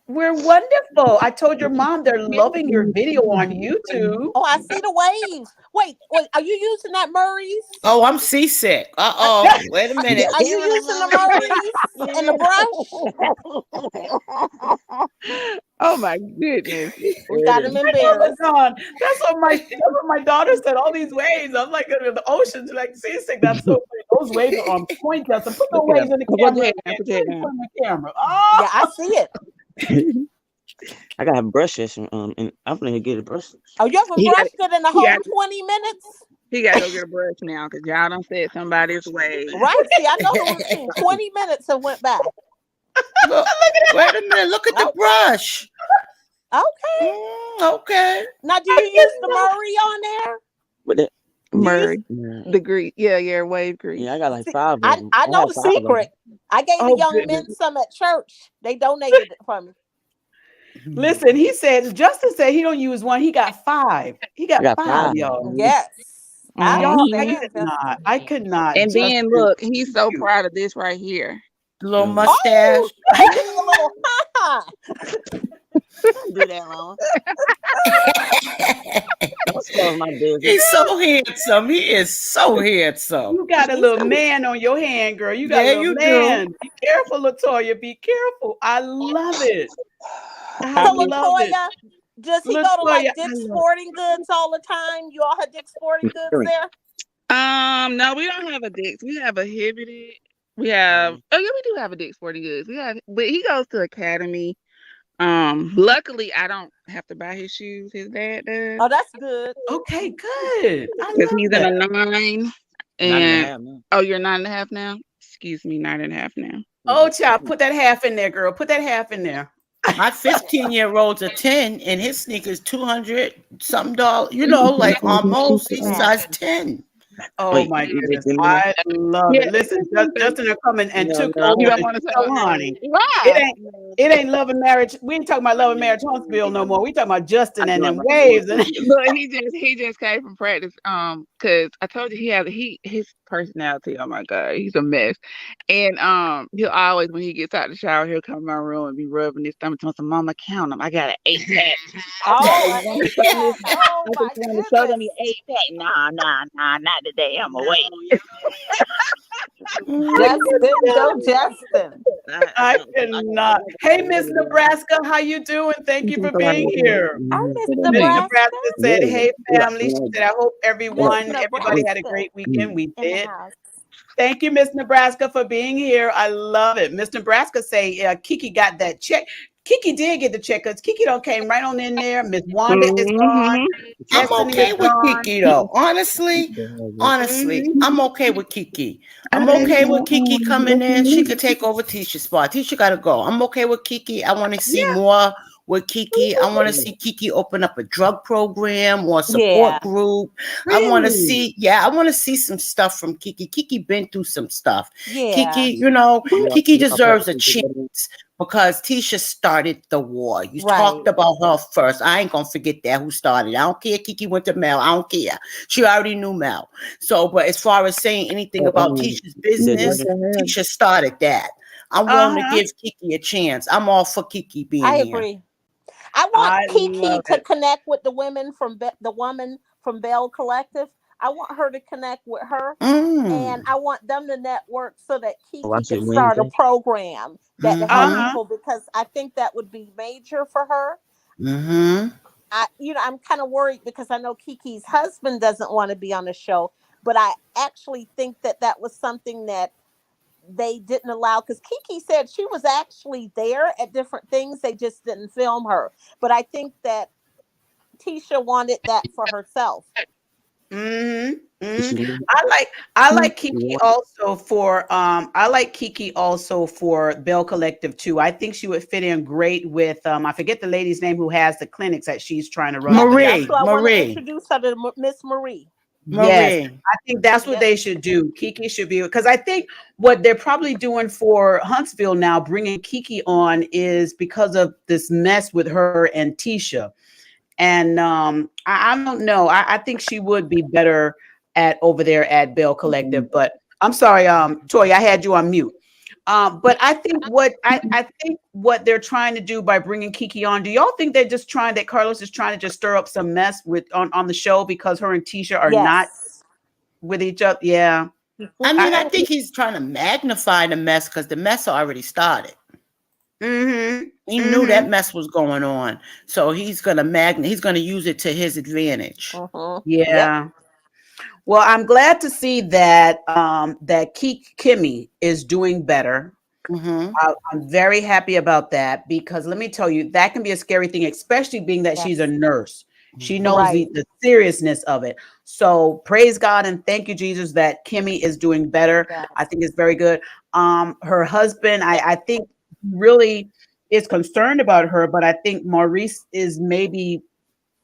S3: We're wonderful. I told your mom they're loving your video on YouTube.
S4: Oh, I see the waves. Wait, are you using that Murray's?
S6: Oh, I'm seasick. Wait a minute.
S4: Are you using the Murray's and the brush?
S5: Oh my goodness.
S4: We got him embarrassed.
S3: That's what my daughter said. All these waves. I'm like, the ocean's like seasick. That's so funny. Those waves are on point. Justin, put the waves in the camera.
S5: Put your hand down.
S3: Put the camera. Oh,
S4: Yeah, I see it.
S7: I gotta have brush session. And I'm gonna get a brush.
S4: Oh, you haven't
S5: He got
S4: brushed it in a
S5: he
S4: whole
S5: got
S4: 20 minutes?
S5: he got to go get a brush now because y'all done set somebody's way.
S4: Right. See, I know the routine. 20 minutes and went by.
S6: Look, wait a minute. Look at the brush.
S4: Okay.
S6: Okay.
S4: Now, do you use the Murray on there?
S7: But that,
S5: Murray,
S7: yeah,
S5: the grease, yeah, wave grease.
S7: yeah, I got like
S4: See,
S7: 5 of
S4: I
S7: them.
S4: know
S7: have
S4: the
S7: 5 of them.
S4: secret. I gave the
S3: Oh,
S4: young
S3: goodness.
S4: men some at church. They donated it for me.
S3: Listen, he said, Justin said he don't use one. He got 5. He
S7: I
S3: got
S7: got
S3: 5,
S7: 5.
S3: y'all.
S4: Yes. I
S3: Y'all, I
S4: understand,
S3: could
S4: Justin.
S3: not. I could not.
S5: And then
S3: Justin,
S5: look, he's so
S3: cute.
S5: proud of this right here.
S6: The little
S7: Oh,
S6: mustache.
S4: Oh, he did a little ha
S7: do that, Mama. Don't spoil my business.
S6: He's so handsome. He is so handsome.
S3: You got a little man on your hand, girl. You got
S6: Yeah,
S3: a little
S6: you
S3: man. Be careful, Latoya. Be careful. I love it. I
S4: So,
S3: love it.
S4: Latoya, does he go to
S3: Latoya,
S4: like
S3: I
S4: Dick's
S3: love
S4: Sporting Goods all the time? You all have Dick's Sporting Goods there?
S5: No, we don't have a Dick's. We have a Hibbity. We have oh yeah, we do have a Dick's Sporting Goods. We have, but he goes to Academy. Luckily I don't have to buy his shoes. His dad does.
S4: Oh, that's good.
S3: Okay, good. I
S5: Because
S3: love
S5: he's
S3: that.
S5: in a 9.
S7: 9 and a
S5: And
S7: half now.
S5: oh, you're 9.5 now? Excuse me, 9.5 now.
S3: Oh, child, put that half in there, girl. Put that half in there.
S6: My 15-year-old's a 10 and his sneakers $200 something dollars. You know, like almost he's size 10.
S3: Oh
S7: Wait,
S3: my
S7: you
S3: goodness,
S7: give me one?
S3: I love
S5: Yeah,
S3: it. Listen, Justin are coming and
S7: No,
S3: took
S7: no.
S3: over
S5: you don't
S3: the
S5: want to
S3: show,
S5: tell me.
S3: honey.
S5: Why?
S3: It ain't love and marriage. We ain't talking about love and marriage Huntsville no more. We talking about Justin and them
S7: I
S3: waves. And
S5: Look, he just came from practice. Because I told you his personality. Oh my god, he's a mess. And he'll always when he gets out the shower, he'll come in my room and be rubbing his stomach. Telling some mama count him. I got an 8-pack.
S4: Oh, an 8-pack. Oh, my
S5: I just want to show them
S4: goodness.
S5: your 8-pack. Nah, not today. I'm away.
S4: Justin, go Justin.
S3: I cannot. Hey, Miss Nebraska, how you doing? Thank you for being here.
S4: I miss
S3: Miss
S4: Nebraska.
S3: Nebraska said, "Hey, family." She said, "I hope
S4: Miss
S3: everybody had a
S4: Nebraska
S3: great weekend. We
S4: in the
S3: did."
S4: house.
S3: Thank you, Miss Nebraska, for being here. I love it. Miss Nebraska say Kiki got that check. Kiki did get the check because Kiki don't came right on in there. Miss Wanda is gone.
S6: I'm
S3: Destiny
S6: okay
S3: is
S6: with
S3: gone.
S6: Kiki though. Honestly,
S3: Mhm.
S6: I'm okay with Kiki. I'm okay with Kiki coming in. She could take over Tisha's spot. Tisha gotta go. I'm okay with Kiki. I want to see more with Kiki. I want to see Kiki open up a drug program or a support
S4: Yeah.
S6: group. I want to
S3: Really?
S6: see, I want to see some stuff from Kiki. Kiki been through some stuff.
S4: Yeah.
S6: Kiki, Kiki deserves a chance because Tisha started the war. You
S4: Right.
S6: talked about her first. I ain't gonna forget that who started it. I don't care. Kiki went to Mel. I don't care. She already knew Mel. So, but as far as saying anything about Tisha's business, Tisha started that. I'm willing to give Kiki a chance. I'm all for Kiki being
S4: I
S6: here.
S4: agree. I want
S3: I
S4: Kiki
S3: love
S4: to
S3: it.
S4: connect with the women from the woman from Bell Collective. I want her to connect with her, and I want them to network so that Kiki
S7: Watch it
S4: can start a
S7: Wednesday.
S4: program that will help
S3: Uh-huh.
S4: people because I think that would be major for her. I'm kind of worried because I know Kiki's husband doesn't want to be on the show, but I actually think that was something that they didn't allow because Kiki said she was actually there at different things. They just didn't film her. But I think that Tisha wanted that for herself.
S3: Mm-hmm. Mm-hmm.
S7: Mhm.
S3: I like Kiki also for Bell Collective too. I think she would fit in great with I forget the lady's name who has the clinics that she's trying to run.
S4: That's who I want to introduce her to, Miss Marie.
S3: Yes, I think that's what they should do. Kiki should be because I think what they're probably doing for Huntsville now, bringing Kiki on, is because of this mess with her and Tisha. And I don't know. I think she would be better at over there at Bell Collective. But I'm sorry, Toy, I had you on mute. But I think I think what they're trying to do by bringing Kiki on. Do y'all think they're just trying that Carlos is trying to just stir up some mess with on the show because her and Tisha are not with each other? Yeah.
S6: I mean, I think he's trying to magnify the mess because the mess already started. He knew that mess was going on, so he's gonna use it to his advantage.
S3: Yeah. Well, I'm glad to see that that Kimmy is doing better.
S6: Mm-hmm.
S3: I'm very happy about that because let me tell you, that can be a scary thing, especially being that she's a
S4: Yes.
S3: nurse. She knows
S4: Right.
S3: the seriousness of it. So praise God and thank you, Jesus, that Kimmy is doing better.
S4: Yes.
S3: I think it's very good. Her husband, I think really is concerned about her, but I think Maurice is maybe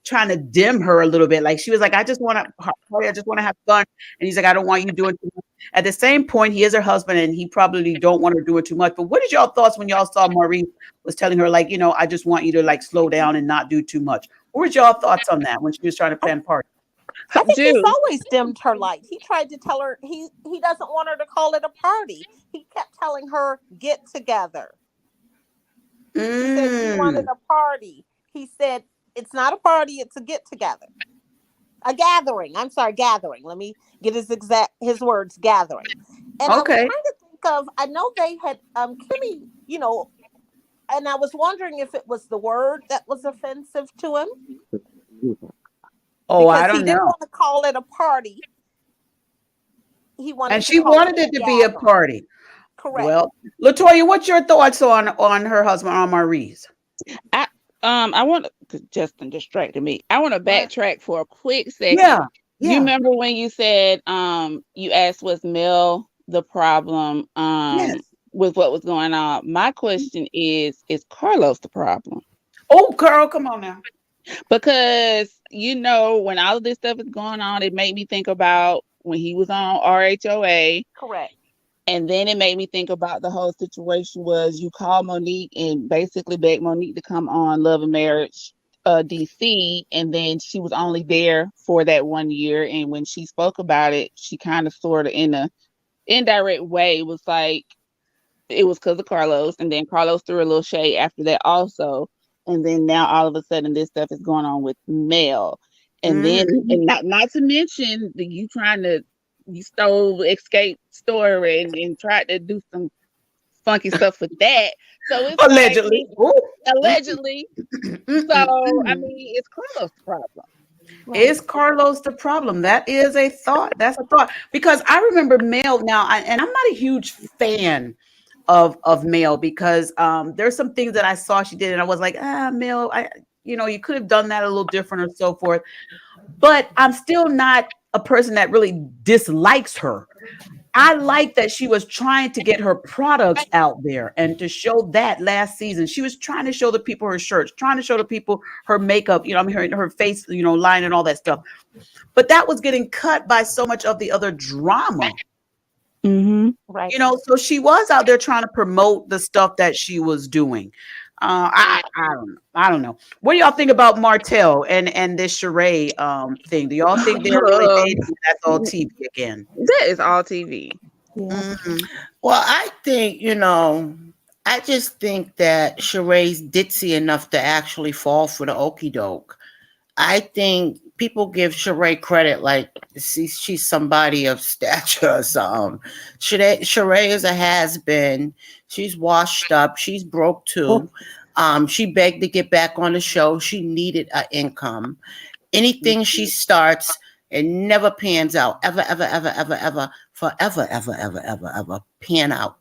S3: trying to dim her a little bit. Like she was like, I just want to party, I just want to have fun. And he's like, I don't want you doing too much. At the same point, he is her husband and he probably don't want her doing too much. But what is y'all thoughts when y'all saw Maurice was telling her, like, I just want you to like slow down and not do too much? What was y'all thoughts on that when she was trying to plan party?
S4: I think he's
S7: Juice.
S4: always dimmed her light. He tried to tell her he doesn't want her to call it a party. He kept telling her get together. He said she wanted
S3: Mm,
S4: a party. He said it's not a party, it's a get together. A gathering. I'm sorry, gathering. Let me get his words, gathering. And I was
S3: okay.
S4: trying to think of, I know they had Kimmy, and I was wondering if it was the word that was offensive to him
S3: Oh, I
S4: because he
S3: don't
S4: didn't
S3: know.
S4: want to call it a party. He
S3: And
S4: wanted to
S3: she
S4: call
S3: wanted
S4: it a
S3: it to be a
S4: gathering.
S3: party.
S4: Correct.
S3: Well, Latoya, what's your thoughts on her husband, on Maurice?
S5: I I want to Justin distracted me. I want to
S3: Go ahead.
S5: backtrack for a quick second.
S3: Yeah,
S5: You
S3: yeah,
S5: remember when you said you asked was Mel the problem
S3: yes.
S5: with what was going on? My question is Carlos the problem?
S3: Oh, girl, come on now.
S5: Because when all of this stuff is going on, it made me think about when he was on RHOA.
S4: Correct.
S5: And then it made me think about the whole situation was you called Monique and basically begged Monique to come on Love and Marriage DC, and then she was only there for that 1 year. And when she spoke about it, she kind of sort of in a indirect way was like it was because of Carlos, and then Carlos threw a little shade after that also. And then now all of a sudden this stuff is going on with Mel. And then
S3: Mm.
S5: and not to mention that you stole escape story and tried to do some funky stuff with that. So it's like
S3: Allegedly. Ooh. Mm,
S5: allegedly.
S3: mm,
S5: So
S3: mm,
S5: I
S3: mm.
S5: mean it's Carlos' problem.
S4: Right.
S3: Is Carlos the problem? That is a thought. That's a thought. Because I remember Mel now, and I'm not a huge fan of Mel because there's some things that I saw she did, and I was like, Mel, you could have done that a little different or so forth. But I'm still not a person that really dislikes her. I like that she was trying to get her products out there and to show that last season. She was trying to show the people her shirts, trying to show the people her makeup, I mean, her face, line and all that stuff. But that was getting cut by so much of the other drama.
S5: Mm-hmm.
S4: Right.
S3: So she was out there trying to promote the stuff that she was doing. I don't know. What do y'all think about Martell and this charade thing? Do y'all think they're really dating? That's all TV again.
S5: That is all TV.
S4: Yeah.
S3: Mhm.
S6: Well, I think, I just think that Sheree's ditzy enough to actually fall for the okie doke. I think people give Sheree credit like she's somebody of stature or something. Sheree is a has been. She's washed up. She's broke too. She begged to get back on the show. She needed an income. Anything she starts, it never pans out. Ever, ever, ever, ever, ever, forever, ever, ever, ever, ever pan out.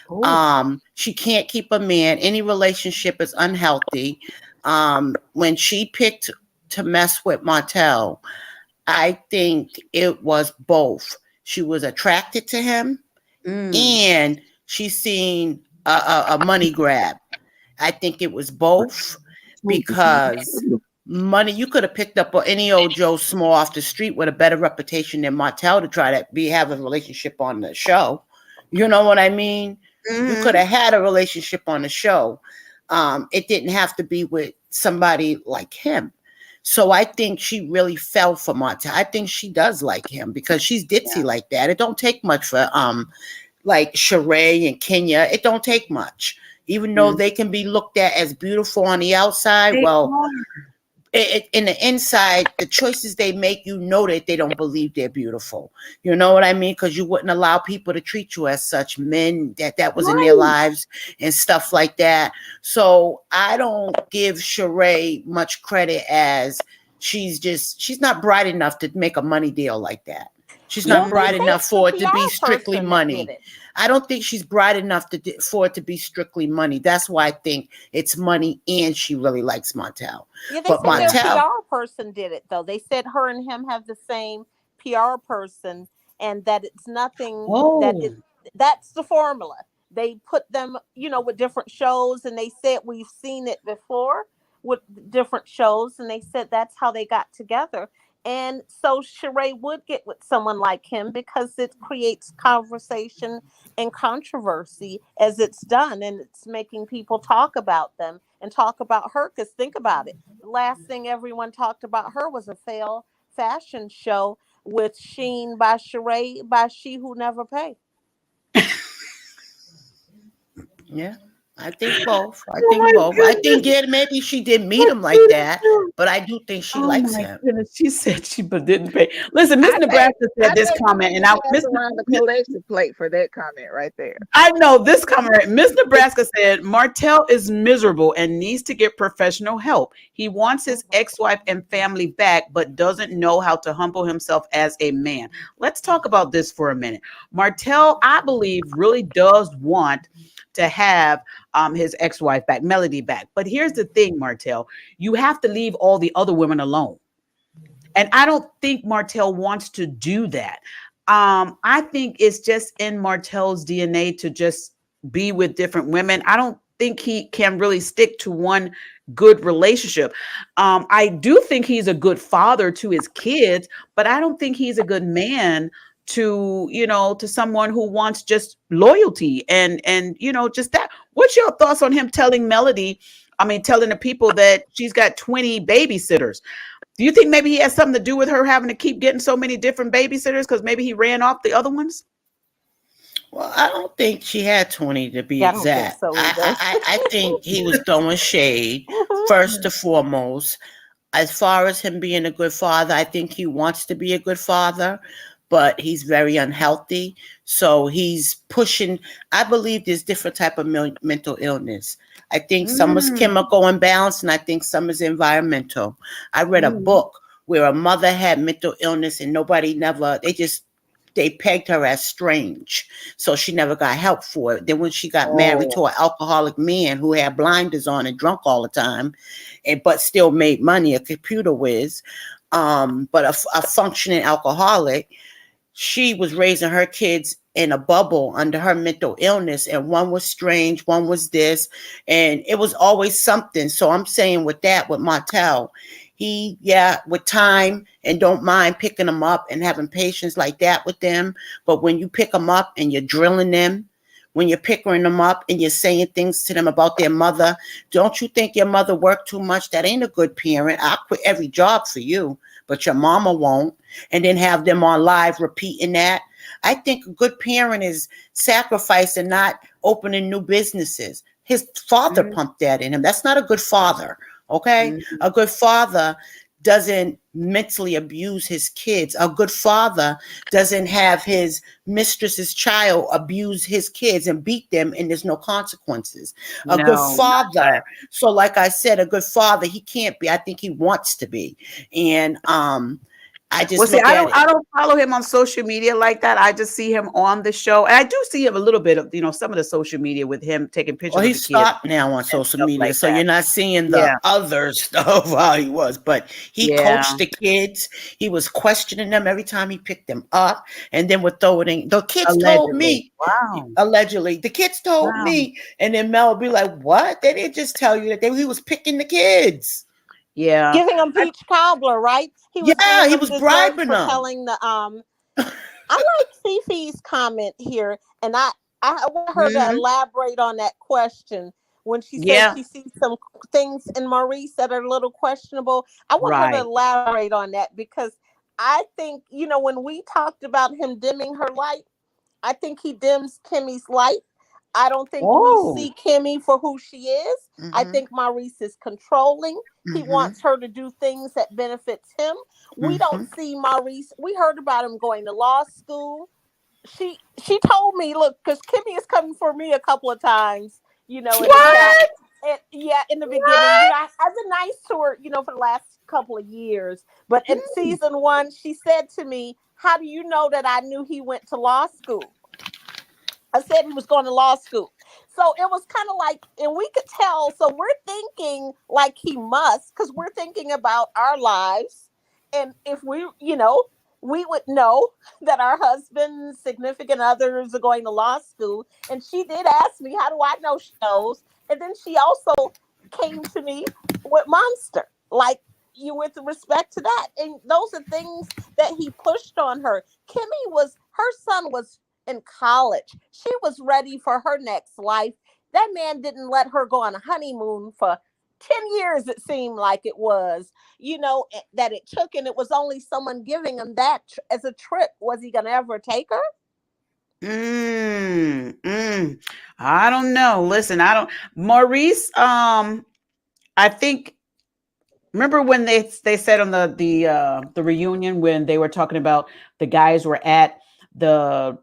S3: Oh,
S6: She can't keep a man. Any relationship is unhealthy. When she picked to mess with Montel, I think it was both. She was attracted to him
S3: mm,
S6: and she seen a money grab. I think it was both because money, you could have picked up any old Joe Small off the street with a better reputation than Montel to try to have a relationship on the show. You know what I mean? You could
S3: mhm.
S6: have had a relationship on the show. It didn't have to be with somebody like him. So I think she really fell for Montel. I think she does like him because she's ditzy like that. It don't take much for like Sheree and Kenya. It don't take much. Even though
S3: Mm.
S6: they can be looked at as beautiful on the outside,
S3: They
S6: well,
S3: are.
S6: in the inside, the choices they make, that they don't believe they're beautiful. You know what I mean? Because you wouldn't allow people to treat you as such, men that was in their
S3: Right.
S6: lives and stuff like that. So I don't give Sheree much credit as she's not bright enough to make a money deal like that. She's
S4: Yeah,
S6: not
S3: Mm.
S4: they
S6: bright
S4: say
S6: enough
S4: it's the
S6: for it to be
S4: PR
S6: strictly
S4: person that did
S6: money.
S4: it.
S6: I don't think she's bright enough for it to be strictly money. That's why I think it's money, and she really likes Montel.
S4: Yeah, they
S6: But
S4: said their
S3: Yeah.
S6: Montel,
S4: PR person did it though. They said her and him have the same PR person, and that it's nothing that
S3: Oh.
S4: it. That's the formula. They put them, with different shows, and they said we've seen it before with different shows, and they said that's how they got together. And so Sheree would get with someone like him because it creates conversation and controversy as it's done, and it's making people talk about them and talk about her. Because think about it, the last thing everyone talked about her was a failed fashion show with Sheen by Sheree by She Who Never Pay.
S6: yeah, I think both. I
S3: Oh
S6: think
S3: my
S6: both. I think,
S3: goodness.
S6: yeah, maybe she didn't meet
S3: What
S6: him like
S3: did it
S6: that,
S3: do?
S6: but I do think she
S3: Oh
S6: likes
S3: my
S6: him.
S3: goodness. She said she but didn't pay. Listen, Miss
S7: I think
S3: Nebraska
S7: I
S3: said this
S7: think you
S3: comment,
S7: need
S3: and
S7: to
S3: I
S7: pass around the collection plate for that comment right there.
S3: I know this comment. Miss Nebraska said Martell is miserable and needs to get professional help. He wants his ex-wife and family back, but doesn't know how to humble himself as a man. Let's talk about this for a minute. Martell, I believe, really does want to have his ex-wife back, Melody back. But here's the thing, Martell, you have to leave all the other women alone. And I don't think Martell wants to do that. I think it's just in Martell's DNA to just be with different women. I don't think he can really stick to one good relationship. I do think he's a good father to his kids, but I don't think he's a good man to someone who wants just loyalty and just that. What's your thoughts on him telling Melody, I mean, telling the people that she's got 20 babysitters? Do you think maybe he has something to do with her having to keep getting so many different babysitters because maybe he ran off the other ones?
S6: Well, I don't think she had 20 to be
S4: Yeah, I don't think
S6: exact.
S4: so
S6: I,
S4: either.
S6: I, I I think he was throwing shade first and foremost. As far as him being a good father, I think he wants to be a good father, but he's very unhealthy. So he's pushing. I believe there's different type of mental illness. I think some is
S3: Mm,
S6: chemical imbalance, and I think some is environmental. I read a
S3: mm,
S6: book where a mother had mental illness, and they pegged her as strange. So she never got help for it. Then when she got married
S3: oh,
S6: to an alcoholic man who had blinders on and drunk all the time, but still made money, a computer whiz, but a functioning alcoholic, she was raising her kids in a bubble under her mental illness, and one was strange, one was this, and it was always something. So I'm saying with Montel, with time and don't mind picking them up and having patience like that with them. But when you pick them up and you're drilling them, when you're pickering them up and you're saying things to them about their mother, don't you think your mother worked too much? That ain't a good parent. I'll quit every job for you, but your mama won't. And then have them on live repeating that. I think a good parent is sacrificing, not opening new businesses. His father
S3: mm,
S6: pumped that in him. That's not a good father. Okay.
S3: mm.
S6: A good father doesn't mentally abuse his kids. A good father doesn't have his mistress's child abuse his kids and beat them, and there's no consequences. A good
S3: No, not that.
S6: father, so like I said, a good father, he can't be. I think he wants to be. And I
S3: Well,
S6: just
S3: see,
S6: look
S3: I
S6: at
S3: don't
S6: it.
S3: I don't follow him on social media like that. I just see him on the show. And I do see him a little bit of, some of the social media with him taking
S6: Well,
S3: pictures of
S6: he
S3: the kids
S6: stopped now on
S3: and
S6: social
S3: stuff
S6: media,
S3: like
S6: so
S3: that.
S6: you're not seeing the
S3: Yeah.
S6: other stuff how he was. But he
S3: Yeah.
S6: coached the kids. He was questioning them every time he picked them up, and then would throw it in. The kids told
S3: Allegedly.
S6: me,
S3: Wow.
S6: allegedly, the kids told
S3: Wow.
S6: me, and then Mel would be like, "What? They didn't just tell you that he was picking the kids."
S3: Yeah.
S4: Giving him
S3: I,
S4: peach cobbler, right? He was
S6: Yeah,
S4: giving
S6: he
S4: them
S6: was
S4: desserts
S6: bribing
S4: for
S6: them.
S4: telling the I like Fifi's comment here, and I want her to
S3: mhm.
S4: elaborate on that question when she said
S3: Yeah.
S4: she sees some things in Maurice that are a little questionable. I want her to
S3: Right.
S4: elaborate on that because I think when we talked about him dimming her light, I think he dims Kimmy's light. I don't think we
S3: Oh.
S4: see Kimmy for who she is. I
S6: Mm-hmm.
S4: think Maurice is controlling. He
S6: Mm-hmm.
S4: wants her to do things that benefits him. We
S6: Mm-hmm.
S4: don't see Maurice. We heard about him going to law school. She told me, look, because Kimmy is coming for me a couple of times, in the chat.
S3: What?
S4: And yeah, in the beginning,
S3: What?
S4: I've been nice to her, for the last couple of years. But in
S3: Mm.
S4: season one, she said to me, how do you know that I knew he went to law school? I said he was going to law school. So it was kind of like, and we could tell. So we're thinking like he must, because we're thinking about our lives. And if we, we would know that our husband's significant others are going to law school. And she did ask me, how do I know she knows? And then she also came to me with Monster, like you with respect to that. And those are things that he pushed on her. Her son was in college. She was ready for her next life. That man didn't let her go on a honeymoon for 10 years, it seemed like it was, that it took. And it was only someone giving him that as a trip. Was he going to ever take her?
S3: I don't know. Listen, Maurice, I think, remember when they said on the reunion when they were talking about the guys were at the,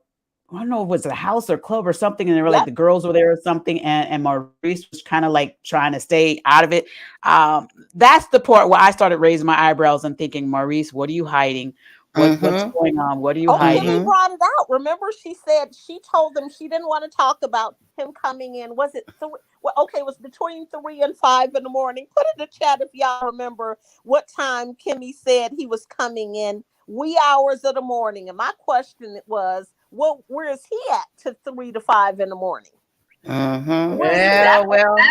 S3: I don't know if it was a house or club or something, and they were like the girls were there or something, and Maurice was kind of like trying to stay out of it. That's the part where I started raising my eyebrows and thinking, Maurice, what are you hiding? What's going on? What are you hiding?
S4: Kimmy brought it out. Remember, she said she told them she didn't want to talk about him coming in. Was it three? Well, okay, it was between 3 and 5 in the morning. Put in the chat if y'all remember what time Kimmy said he was coming in. Wee hours of the morning. And my question was, well, where is he at to 3 to 5 in the morning?
S5: Well,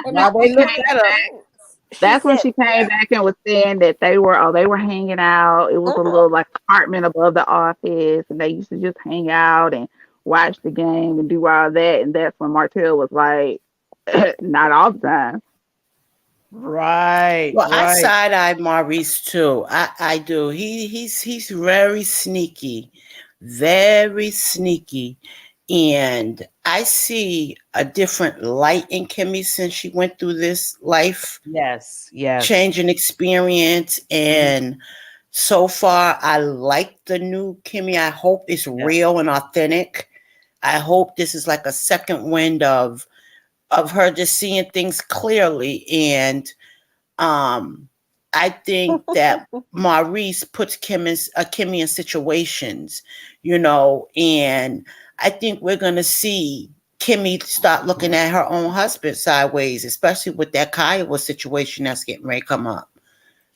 S3: now they looked that up.
S5: That's when she came back and was saying that they were hanging out. It was a little like apartment above the office, and they used to just hang out and watch the game and do all that. And that's when Martell was like, not all the time.
S3: Right.
S6: Well, I side-eye Maurice too. I do. He's very sneaky, very sneaky. And I see a different light in Kimmy since she went through this life changing experience. And so far, I like the new Kimmy. I hope it's real and authentic. I hope this is like a second wind of her just seeing things clearly. And I think that Maurice puts Kimmy in situations, and I think we're going to see Kimmy start looking at her own husband sideways, especially with that Kiowa situation that's getting ready to come up,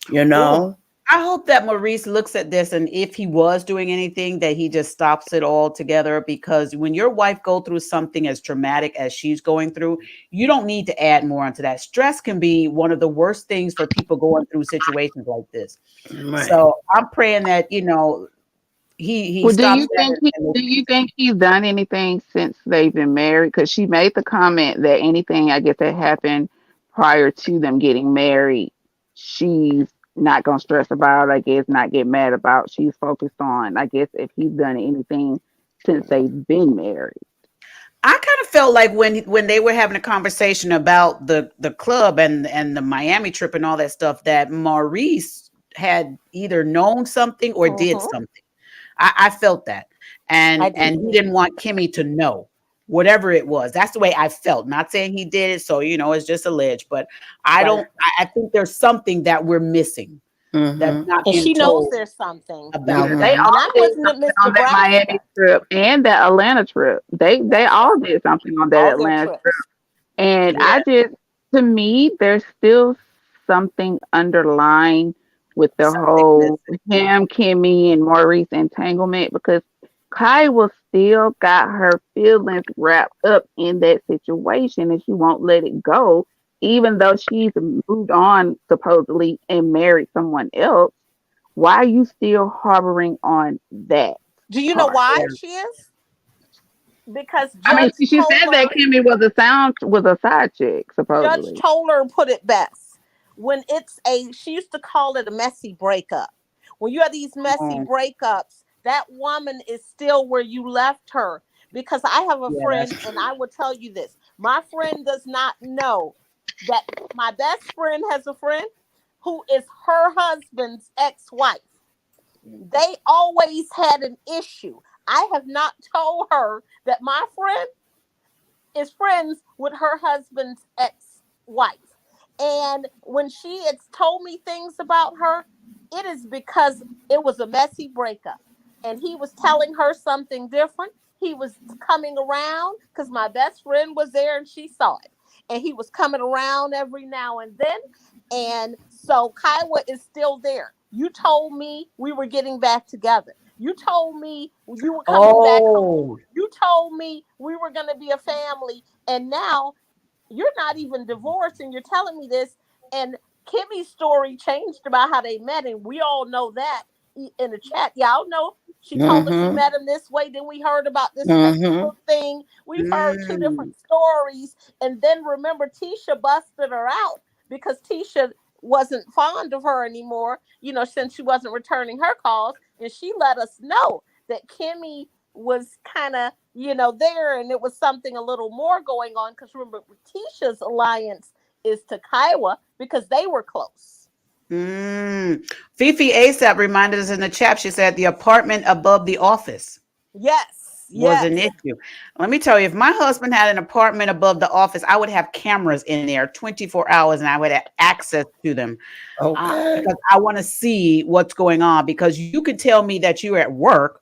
S3: Well, I hope that Maurice looks at this, and if he was doing anything, that he just stops it all together, because when your wife go through something as traumatic as she's going through, you don't need to add more onto that. Stress can be one of the worst things for people going through situations like this. Right. So I'm praying that, he
S5: well,
S3: stops.
S5: Do you think he's done anything since they've been married? Because she made the comment that anything, I guess, that happened prior to them getting married, she's not gonna stress about, I guess, not get mad about. She's focused on, I guess, if he's done anything since they've been married.
S3: I kind of felt like when they were having a conversation about the club and the Miami trip and all that stuff, that Maurice had either known something or did something. I felt that, and he didn't want Kimmy to know whatever it was. That's the way I felt. Not saying he did it, so it's just alleged. But I don't. I think there's something that we're missing. That's not
S4: and she knows there's something about. They all
S5: did something on that Miami trip and that Atlanta trip. They all did something on that Atlanta trip. And to me, there's still something underlying with the whole him, Kimmy, and Maurice entanglement, because Kai will still got her feelings wrapped up in that situation, and she won't let it go, even though she's moved on supposedly and married someone else. Why are you still harboring on that?
S4: Do you know why she is? Because
S5: she said that Kimmy was a side chick, supposedly.
S4: Judge Toller put it best. When she used to call it a messy breakup. When you have these messy breakups, that woman is still where you left her. Because I have a friend, and I will tell you this. My friend does not know that my best friend has a friend who is her husband's ex-wife. They always had an issue. I have not told her that my friend is friends with her husband's ex-wife. And when she has told me things about her, it is because it was a messy breakup. and he was telling her something different. He was coming around because my best friend was there and she saw it. And he was coming around every now and then. And so Kiowa is still there. You told me we were getting back together. You told me you were coming back home. You told me we were going to be a family. And now you're not even divorced and you're telling me this. And Kimmy's story changed about how they met. And we all know that in the chat. Y'all know she told us she met him this way. Then we heard about this Facebook thing. We've heard two different stories. And then remember, Tisha busted her out because Tisha wasn't fond of her anymore, since she wasn't returning her calls. And she let us know that Kimmy was kind of, there, and it was something a little more going on. Because remember, Tisha's alliance is to Kiowa because they were close.
S3: Fifi ASAP reminded us in the chat. She said the apartment above the office.
S4: Yes.
S3: Was an issue. Let me tell you, if my husband had an apartment above the office, I would have cameras in there 24 hours and I would have access to them. Because I want to see what's going on. Because you could tell me that you're at work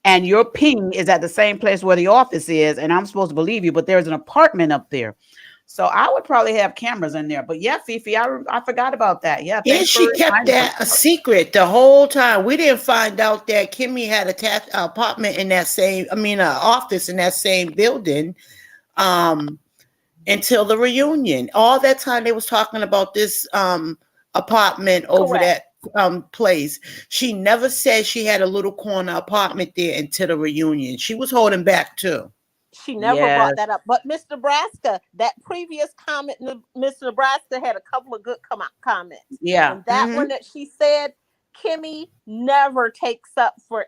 S3: and your ping is at the same place where the office is, and I'm supposed to believe you, but there's an apartment up there. So I would probably have cameras in there. But yeah, Fifi, I forgot about that. Yeah.
S6: And she kept that a secret the whole time. We didn't find out that Kimmy had an apartment in that office in that same building until the reunion. All that time they was talking about this apartment over that place. She never said she had a little corner apartment there until the reunion. She was holding back too.
S4: She never brought that up. But Miss Nebraska, that previous comment, Miss Nebraska had a couple of good comments.
S3: Yeah.
S4: And that one that she said, Kimmy never takes up for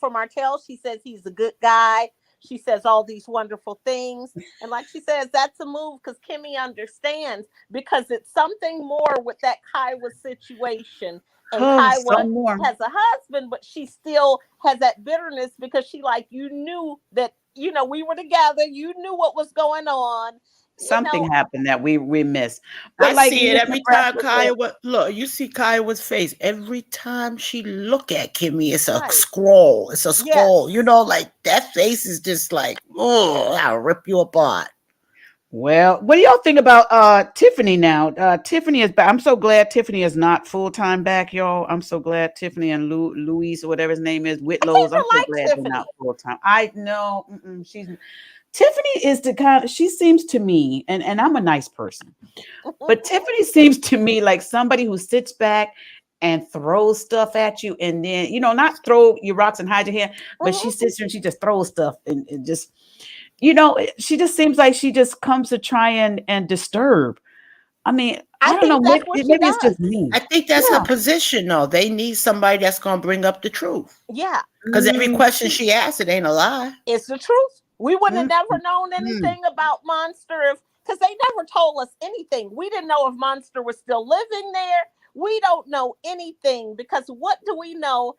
S4: Martell. She says he's a good guy. She says all these wonderful things. And like she says, that's a move because Kimmy understands, because it's something more with that Kiowa situation. And Kiowa has a husband, but she still has that bitterness because she you knew that, we were together. You knew what was going on.
S3: Something happened that we missed.
S6: But I see it every time Kiowa, look, you see Kiowa's face. Every time she look at Kimmy, it's a scroll. It's a scroll. Yes. That face is just oh, I'll rip you apart.
S3: Well, what do y'all think about Tiffany now? Tiffany is back. I'm so glad Tiffany is not full-time back, y'all. I'm so glad Tiffany and Luis or whatever his name is, Whitlow's. I'm so glad they're not full-time. I know Tiffany is the kind. She seems to me, and I'm a nice person, but Tiffany seems to me like somebody who sits back and throws stuff at you, and then not throw your rocks and hide your hand, but she sits there and she just throws stuff and just. She just seems like she just comes to try and disturb. I mean, I don't know. Maybe it's just me.
S6: I think that's her position, though. They need somebody that's going to bring up the truth.
S4: Yeah.
S6: Because every question she asks, it ain't a lie.
S4: It's the truth. We would have never known anything about Monster because they never told us anything. We didn't know if Monster was still living there. We don't know anything because what do we know?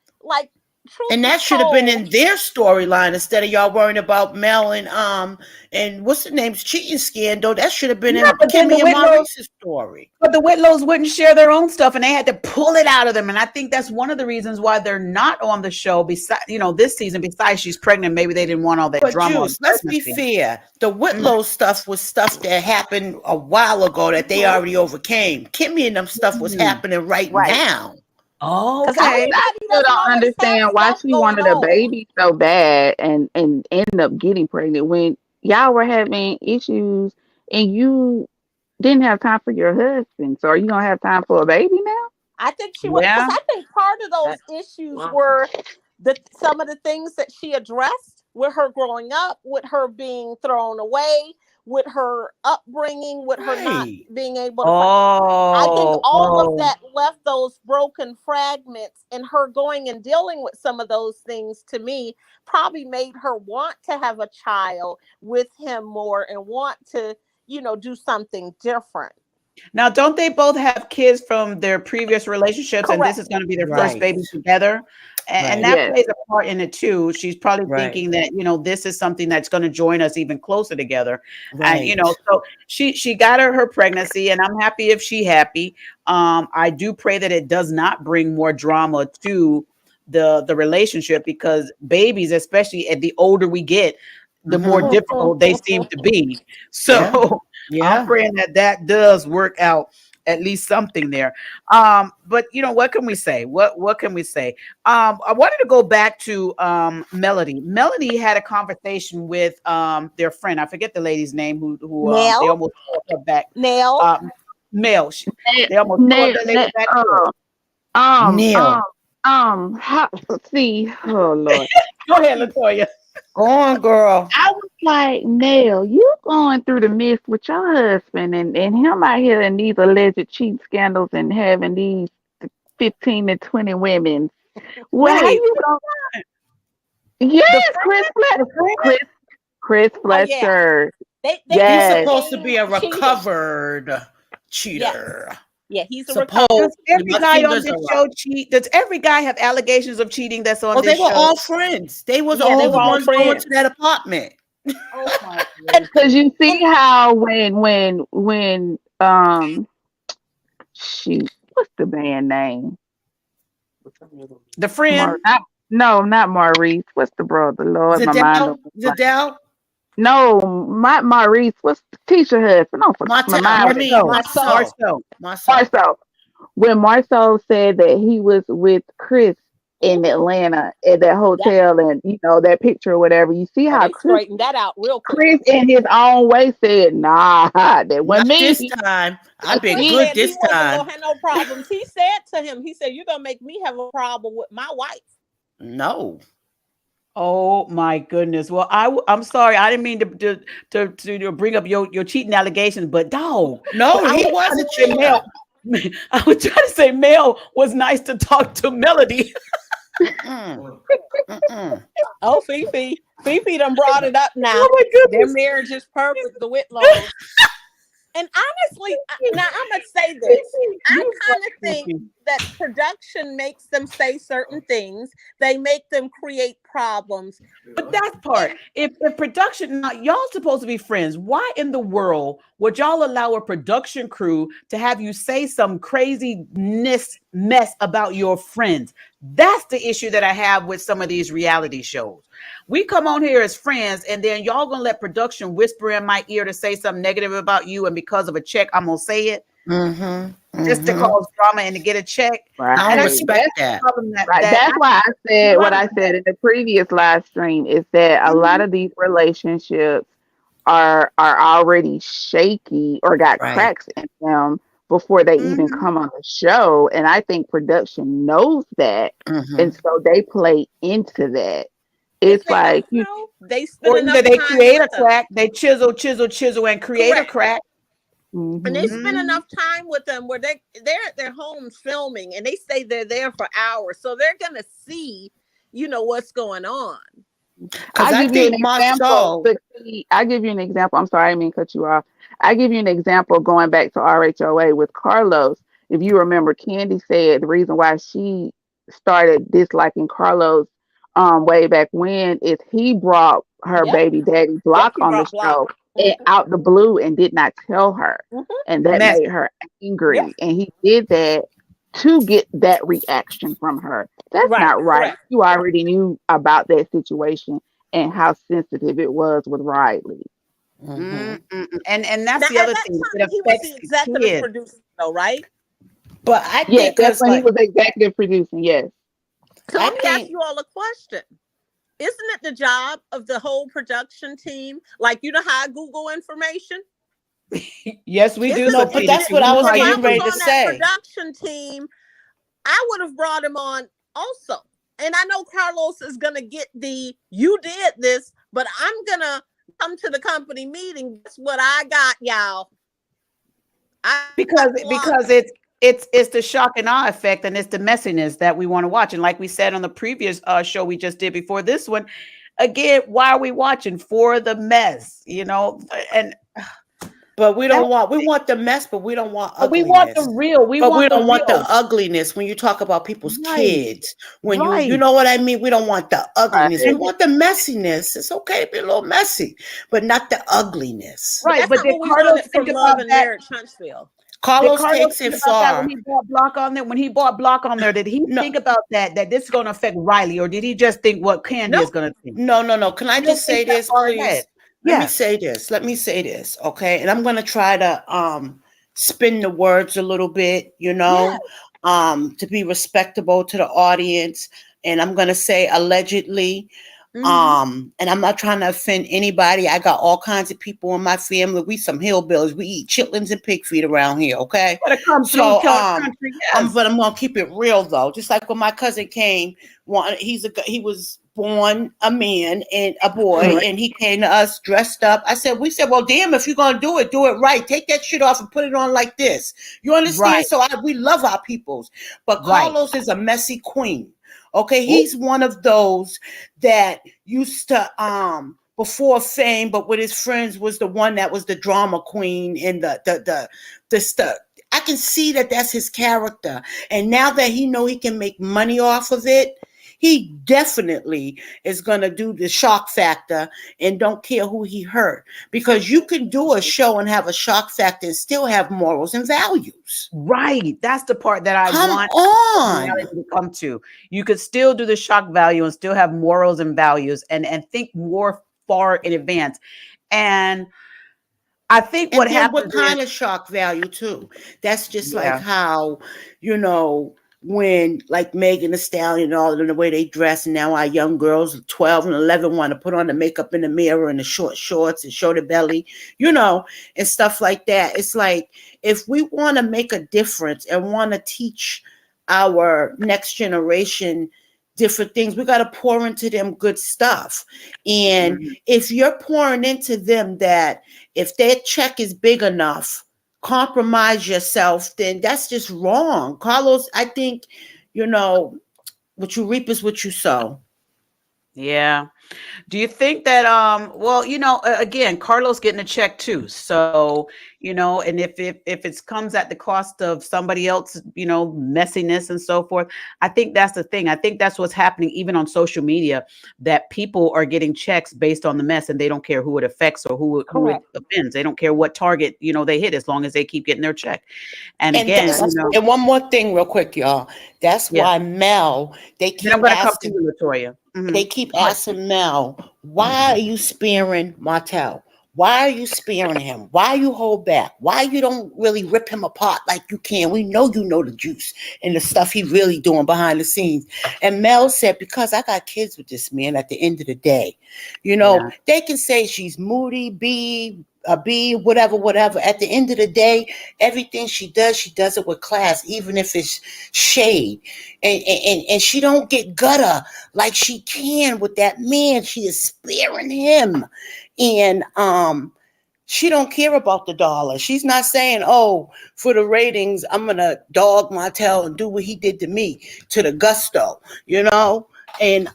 S6: And that should have been in their storyline instead of y'all worrying about Mel and what's the name's cheating scandal. That should have been in Kimmy and Maurice's story.
S3: But the Whitlows wouldn't share their own stuff, and they had to pull it out of them. And I think that's one of the reasons why they're not on the show. Besides, this season, besides she's pregnant, maybe they didn't want all that drama.
S6: Juice, let's be fair. The Whitlow stuff was stuff that happened a while ago that they already overcame. Kimmy and them stuff was happening right now.
S3: Oh,
S7: okay. I still don't understand why she wanted a baby so bad and ended up getting pregnant when y'all were having issues and you didn't have time for your husband. So are you gonna have time for a baby now?
S4: I think she was. Because I think part of those issues were some of the things that she addressed with her growing up, with her being thrown away, with her upbringing, with her not being able to I think all of that left those broken fragments, and her going and dealing with some of those things, to me, probably made her want to have a child with him more and want to, do something different.
S3: Now, don't they both have kids from their previous relationships?
S4: Correct.
S3: And this is going to be their first baby together? And that plays a part in it too. She's probably thinking that, this is something that's going to join us even closer together. And, so she got her pregnancy, and I'm happy if she's happy. I do pray that it does not bring more drama to the relationship, because babies, especially at the older we get, the more difficult they seem to be. So I'm praying that does work out, at least something there. But what can we say? What can we say? I wanted to go back to Melody. Melody had a conversation with their friend. I forget the lady's name who they
S4: Nell.
S3: almost called her back.
S4: Nell.
S3: Mel. They almost called that lady back.
S6: Neil.
S7: See, oh Lord.
S3: Go ahead, Latoya.
S6: Go on, girl.
S7: I was like, Nell, you going through the mist with your husband and him out here in these alleged cheat scandals and having these 15 to 20 women. Well, how you going? Yes, Chris Fletcher.
S6: He's supposed to be a recovered cheater.
S4: Yeah, he's a
S6: Supposed.
S3: Does every guy on
S6: fingers
S3: this
S6: are
S3: show
S6: up.
S3: cheat? Does every guy have allegations of cheating that's on
S6: Well,
S3: this
S6: they were
S3: show?
S6: all friends. They was
S4: Yeah,
S6: all
S4: they
S6: the
S4: were all
S6: ones going
S4: friends.
S6: to that apartment.
S3: Oh my
S7: Because you see how when shoot, what's the band name?
S3: The friend.
S7: Not Maurice. What's the brother? Lord, my mind.
S6: Zadell?
S7: No, not Maurice. What's Tisha husband? No, my mind. Marcel. When Marcel said that he was with Chris in Atlanta at that hotel, and that picture or whatever, you see how Chris
S4: straightened that out real quick.
S7: Chris in his own way said, "Nah, that wasn't me
S6: this time. I've been good this time."
S4: He wasn't gonna have no problems. He said to him, he said, "You're gonna make me have a problem with my wife."
S6: No.
S3: Oh my goodness. Well, I'm sorry. I didn't mean to bring up your cheating allegations, but dog.
S6: No, he wasn't cheating.
S3: I was trying to say Mel was nice to talk to Melody.
S4: Oh, Fifi done brought it up now.
S3: Oh my goodness.
S4: Their marriage is perfect, the Whitlows. And honestly, now I'm going to say this. I kind of think that production makes them say certain things. They make them create problems.
S3: But that's part. If production, y'all supposed to be friends. Why in the world would y'all allow a production crew to have you say some craziness mess about your friends? That's the issue that I have with some of these reality shows. We come on here as friends, and then y'all gonna let production whisper in my ear to say something negative about you, and because of a check, I'm gonna say it just to cause drama and to get a check.
S7: Right.
S6: I don't respect that.
S7: That's why I said what I said in the previous live stream is that a lot of these relationships are already shaky or got cracks in them before they even come on the show, and I think production knows that, and so they play into that. It's like
S4: they spend enough
S3: they
S4: time
S3: create a crack, they chisel, and create a crack.
S4: And they spend enough time with them where they're at their homes filming, and they say they're there for hours, so they're gonna see, what's going on.
S7: I give you an example. I give you an example. I'm sorry, I didn't mean to cut you off. I give you an example going back to RHOA with Carlos. If you remember, Candy said the reason why she started disliking Carlos way back when is he brought her baby daddy Block on the show and out the blue and did not tell her, and that made her angry, and he did that to get that reaction from her. That's not right. Correct. You already knew about that situation and how sensitive it was with Riley.
S3: And that's the other thing.
S4: He was the executive producer, though, right?
S6: But I think
S7: that's when he was executive producing. Yes.
S4: So let me ask you all a question. Isn't it the job of the whole production team? Like, how I Google information?
S3: Yes, we do.
S6: No, but that's what I was getting ready to say.
S4: Production team, I would have brought him on also. And I know Carlos is going to get you did this, but I'm going to come to the company meeting. That's what I got, y'all.
S3: Because it's the shock and awe effect, and it's the messiness that we want to watch. And like we said on the previous show we just did before this one, again, why are we watching? For the mess,
S6: but we want the mess, but we don't want ugliness.
S3: We want the real. We
S6: don't want the ugliness when you talk about people's kids. When you know what I mean? We don't want the ugliness. We want the messiness. It's okay to be a little messy, but not the ugliness.
S3: Right. But did Carlos think
S4: for Love and Marriage Huntsville?
S6: Carlos
S3: Carlos
S6: takes
S3: think
S6: it
S3: about that when
S6: far.
S3: he bought block on there? When he bought block on there, did he
S6: No,
S3: think about that this is going to affect Riley, or did he just think what Candy
S6: no,
S3: is going to think?
S6: no. Can I
S3: You don't
S6: just
S3: think
S6: say
S3: that
S6: this,
S3: far ahead?
S6: please?
S3: Yes.
S6: Let me say this, okay? And I'm gonna try to spin the words a little bit,
S3: Yeah.
S6: to be respectable to the audience. And I'm gonna say allegedly.
S3: Mm-hmm.
S6: And I'm not trying to offend anybody. I got all kinds of people in my family. We some hillbillies. We eat chitlins and pig feet around here, okay?
S3: Gotta come through
S6: So
S3: country. Yes.
S6: but I'm gonna keep it real though. Just like when my cousin came, he was born a man and a boy,
S3: Right.
S6: and he came to us dressed up. We said, well, damn, if you're gonna do it right. Take that shit off and put it on like this. You understand?
S3: Right.
S6: So we love our peoples, but
S3: Right.
S6: Carlos is a messy queen. Okay,
S3: Oh,
S6: he's one of those that used to before fame, but with his friends was the one that was the drama queen and the stuff. I can see that that's his character, and now that he know he can make money off of it, he definitely is gonna do the shock factor and don't care who he hurt, because you can do a show and have a shock factor and still have morals and values.
S3: right. That's the part that I
S6: Come
S3: want
S6: on.
S3: reality to come to. You could still do the shock value and still have morals and values and think more far in advance. And I think
S6: And
S3: what
S6: then what
S3: happens is,
S6: kind of shock value too? That's just like
S3: yeah,
S6: how, you know, when like Megan Thee Stallion and all in the way they dress, and now our young girls, 12 and 11, want to put on the makeup in the mirror and the short shorts and show the belly, and stuff like that. It's like, if we want to make a difference and want to teach our next generation different things, we got to pour into them good stuff. And
S3: mhm.
S6: if you're pouring into them that if their check is big enough, compromise yourself, then that's just wrong. Carlos, I think, what you reap is what you sow.
S3: Yeah. Do you think that well, again, Carlos getting a check too. So, and if it comes at the cost of somebody else, messiness and so forth, I think that's the thing. I think that's what's happening even on social media, that people are getting checks based on the mess, and they don't care who it affects or who it
S4: Correct.
S3: offends. They don't care what target, they hit, as long as they keep getting their check. And
S6: And
S3: again,
S6: that's
S4: That's true.
S6: and one more thing real quick, y'all. That's
S3: yeah.
S6: why Mel, they
S3: Then I'm
S6: keep
S3: gonna come to
S6: asking
S3: you, Latoya.
S6: they keep
S3: Go ahead.
S6: asking Mel, why are you sparing Martell? Why are you sparing him? Why you hold back? Why you don't really rip him apart like you can? We know you know the juice and the stuff he really doing behind the scenes. And Mel said, because I got kids with this man at the end of the day.
S3: Yeah.
S6: They can say she's moody, B, whatever. At the end of the day, everything she does it with class, even if it's shade. And she don't get gutter like she can with that man. She is sparing him. And she don't care about the dollar. She's not saying, oh, for the ratings, I'm gonna dog Martell and do what he did to me, to the gusto, And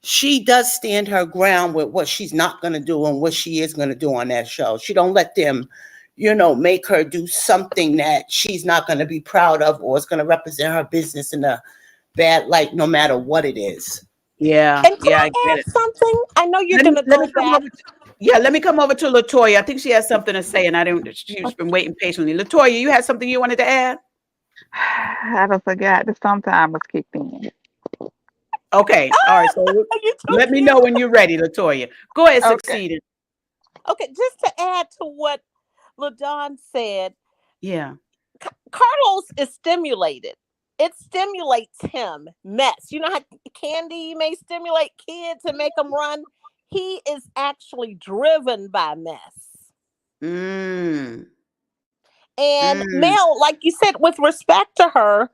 S6: she does stand her ground with what she's not gonna do and what she is gonna do on that show. She don't let them, make her do something that she's not gonna be proud of, or is gonna represent her business in a bad light, no matter what it is.
S3: Yeah.
S4: And can
S3: Yeah, I
S4: I
S3: get
S4: add
S3: it.
S4: something? I know you're
S3: Let me
S4: going to
S3: let
S4: go
S3: me come
S4: back.
S3: over. Let me come over to Latoya. I think she has something to say, and I don't. She's been waiting patiently. Latoya, you had something you wanted to add?
S7: I done forgot the sometime was kicked in.
S3: Okay. All right. So
S4: You're too
S3: let me know
S4: cute.
S3: when you're ready, Latoya. Go ahead,
S7: Okay.
S3: succeed.
S4: Okay, just to add to what LaDon said,
S3: Yeah.
S4: Carlos is stimulated. It stimulates him. Mess. You know how candy may stimulate kids and make them run? He is actually driven by mess.
S3: Mm.
S4: And
S3: Mm.
S4: Mel, like you said, with respect to her,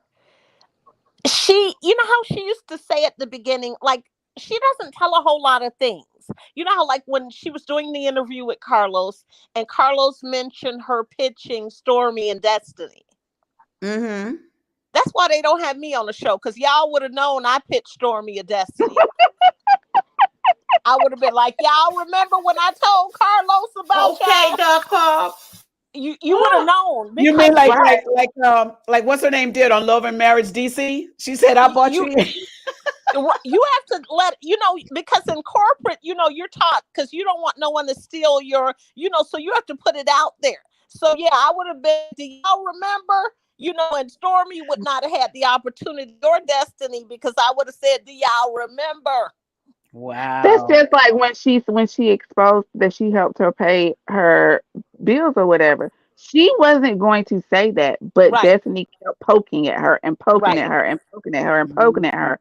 S4: you know how she used to say at the beginning, like, she doesn't tell a whole lot of things. You know how, like, when she was doing the interview with Carlos, and Carlos mentioned her pitching Stormy and Destiny.
S3: Mm-hmm.
S4: That's why they don't have me on the show, because y'all would have known I pitched Stormy and Destiny. I would have been like, y'all remember when I told Carlos about
S6: Okay,
S4: y'all?
S6: Doc Cobb.
S4: You would have known,
S3: You mean
S4: because you
S7: Right.
S3: like what's her name did on Love and Marriage DC? She said, "I bought
S4: you
S3: you."
S4: you have to because in corporate, you're taught, because you don't want no one to steal your, so you have to put it out there. So yeah, I would have been. Do y'all remember? You know, and Stormy would not have had the opportunity or Destiny because I would have said, "Do y'all remember?"
S7: That's
S3: Wow.
S7: just like when she exposed that she helped her pay her bills or whatever. She wasn't going to say that, but
S4: Right,
S7: Destiny kept poking at her and poking
S4: right.
S7: at her and poking at her and poking at
S3: Mhm.
S7: her.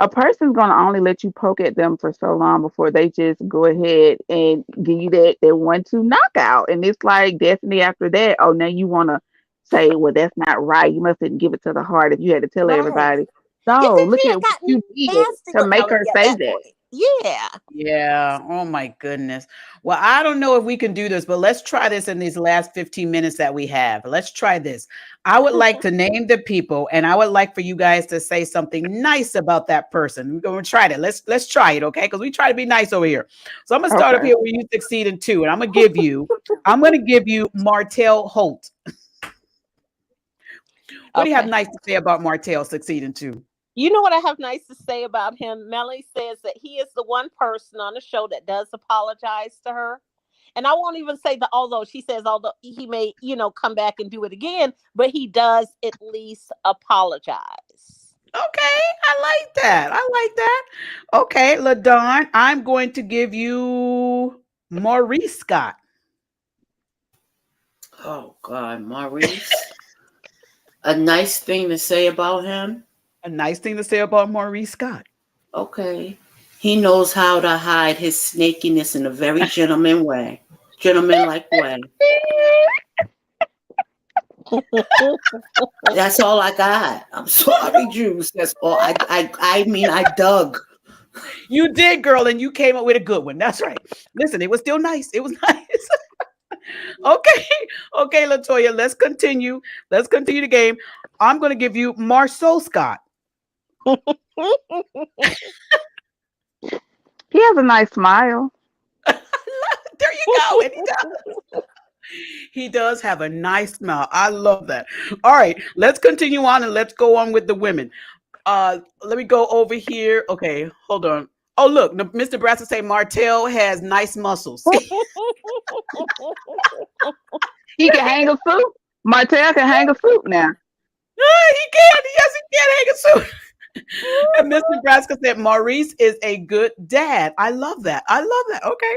S7: A person's gonna only let you poke at them for so long before they just go ahead and give you that 1-2 knockout. And it's like Destiny after that, oh now you wanna say, well, that's not right. You mustn't give it to the heart if you had to tell
S4: Right.
S7: everybody.
S4: You
S7: No,
S4: think
S7: look
S4: she
S7: at
S4: had
S7: what
S4: gotten
S7: you did
S4: nasty
S7: to
S4: with
S7: make
S4: no,
S7: her
S4: yeah,
S7: say
S4: that
S7: that.
S4: point. Yeah.
S3: Yeah. Oh my goodness. Well, I don't know if we can do this, but let's try this in these last 15 minutes that we have. Let's try this. I would like to name the people, and I would like for you guys to say something nice about that person. We're going to try that. Let's try it, okay? Because we try to be nice over here. So I'm gonna start up
S7: Okay.
S3: here where you succeed in two, and I'm gonna give you Martell Holt. What do you have
S4: Okay.
S3: nice to say about Martell succeed in two?
S4: You know what I have nice to say about him? Melly says that he is the one person on the show that does apologize to her. And I won't even say that, although she says, although he may, come back and do it again, but he does at least apologize.
S3: Okay, I like that. I like that. Okay, LaDon, I'm going to give you Maurice Scott.
S6: Oh God, Maurice. A nice thing to say about him.
S3: A nice thing to say about Maurice Scott.
S6: Okay. He knows how to hide his snakiness in a very gentlemanlike way. That's all I got. I'm sorry, Juice. That's all. I mean, I dug.
S3: You did, girl, and you came up with a good one. That's right. Listen, it was still nice. It was nice. Okay, okay, Latoya, let's continue. Let's continue the game. I'm going to give you Marceau Scott.
S7: He has a nice smile.
S3: There you go. And he does have a nice smile. I love that. All right, let's continue on and let's go on with the women. Let me go over here. Okay, hold on. Oh, look, Mr. Brasser say Martell has nice muscles.
S7: He can hang a suit. Martell can hang a suit now.
S3: He can. Yes, he can hang a suit. And Mr. Nebraska said Maurice is a good dad. I love that. I love that. Okay.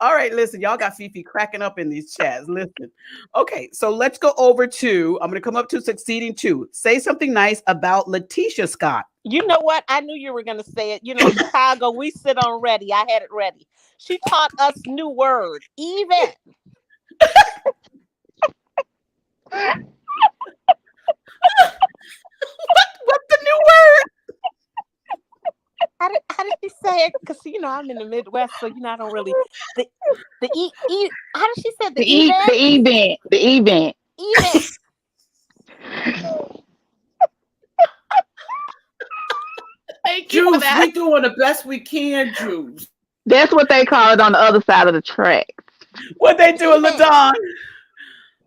S3: All right, listen, y'all got Fifi cracking up in these chats. Listen. Okay, so let's go over to, I'm going to come up to succeeding two. Say something nice about Letitia Scott.
S4: You know what? I knew you were going to say it. You know, Chicago, we sit on ready. I had it ready. She taught us new word, even.
S3: What's the new word?
S4: How did she say it? Because I'm in the Midwest, so I don't really the how did she say
S7: The event.
S4: Even.
S3: Thank you for
S6: Juice,
S3: that.
S6: we doing the best we can, Juice.
S7: That's what they call it on the other side of the track.
S3: What they doing,
S4: Even.
S3: LaDon?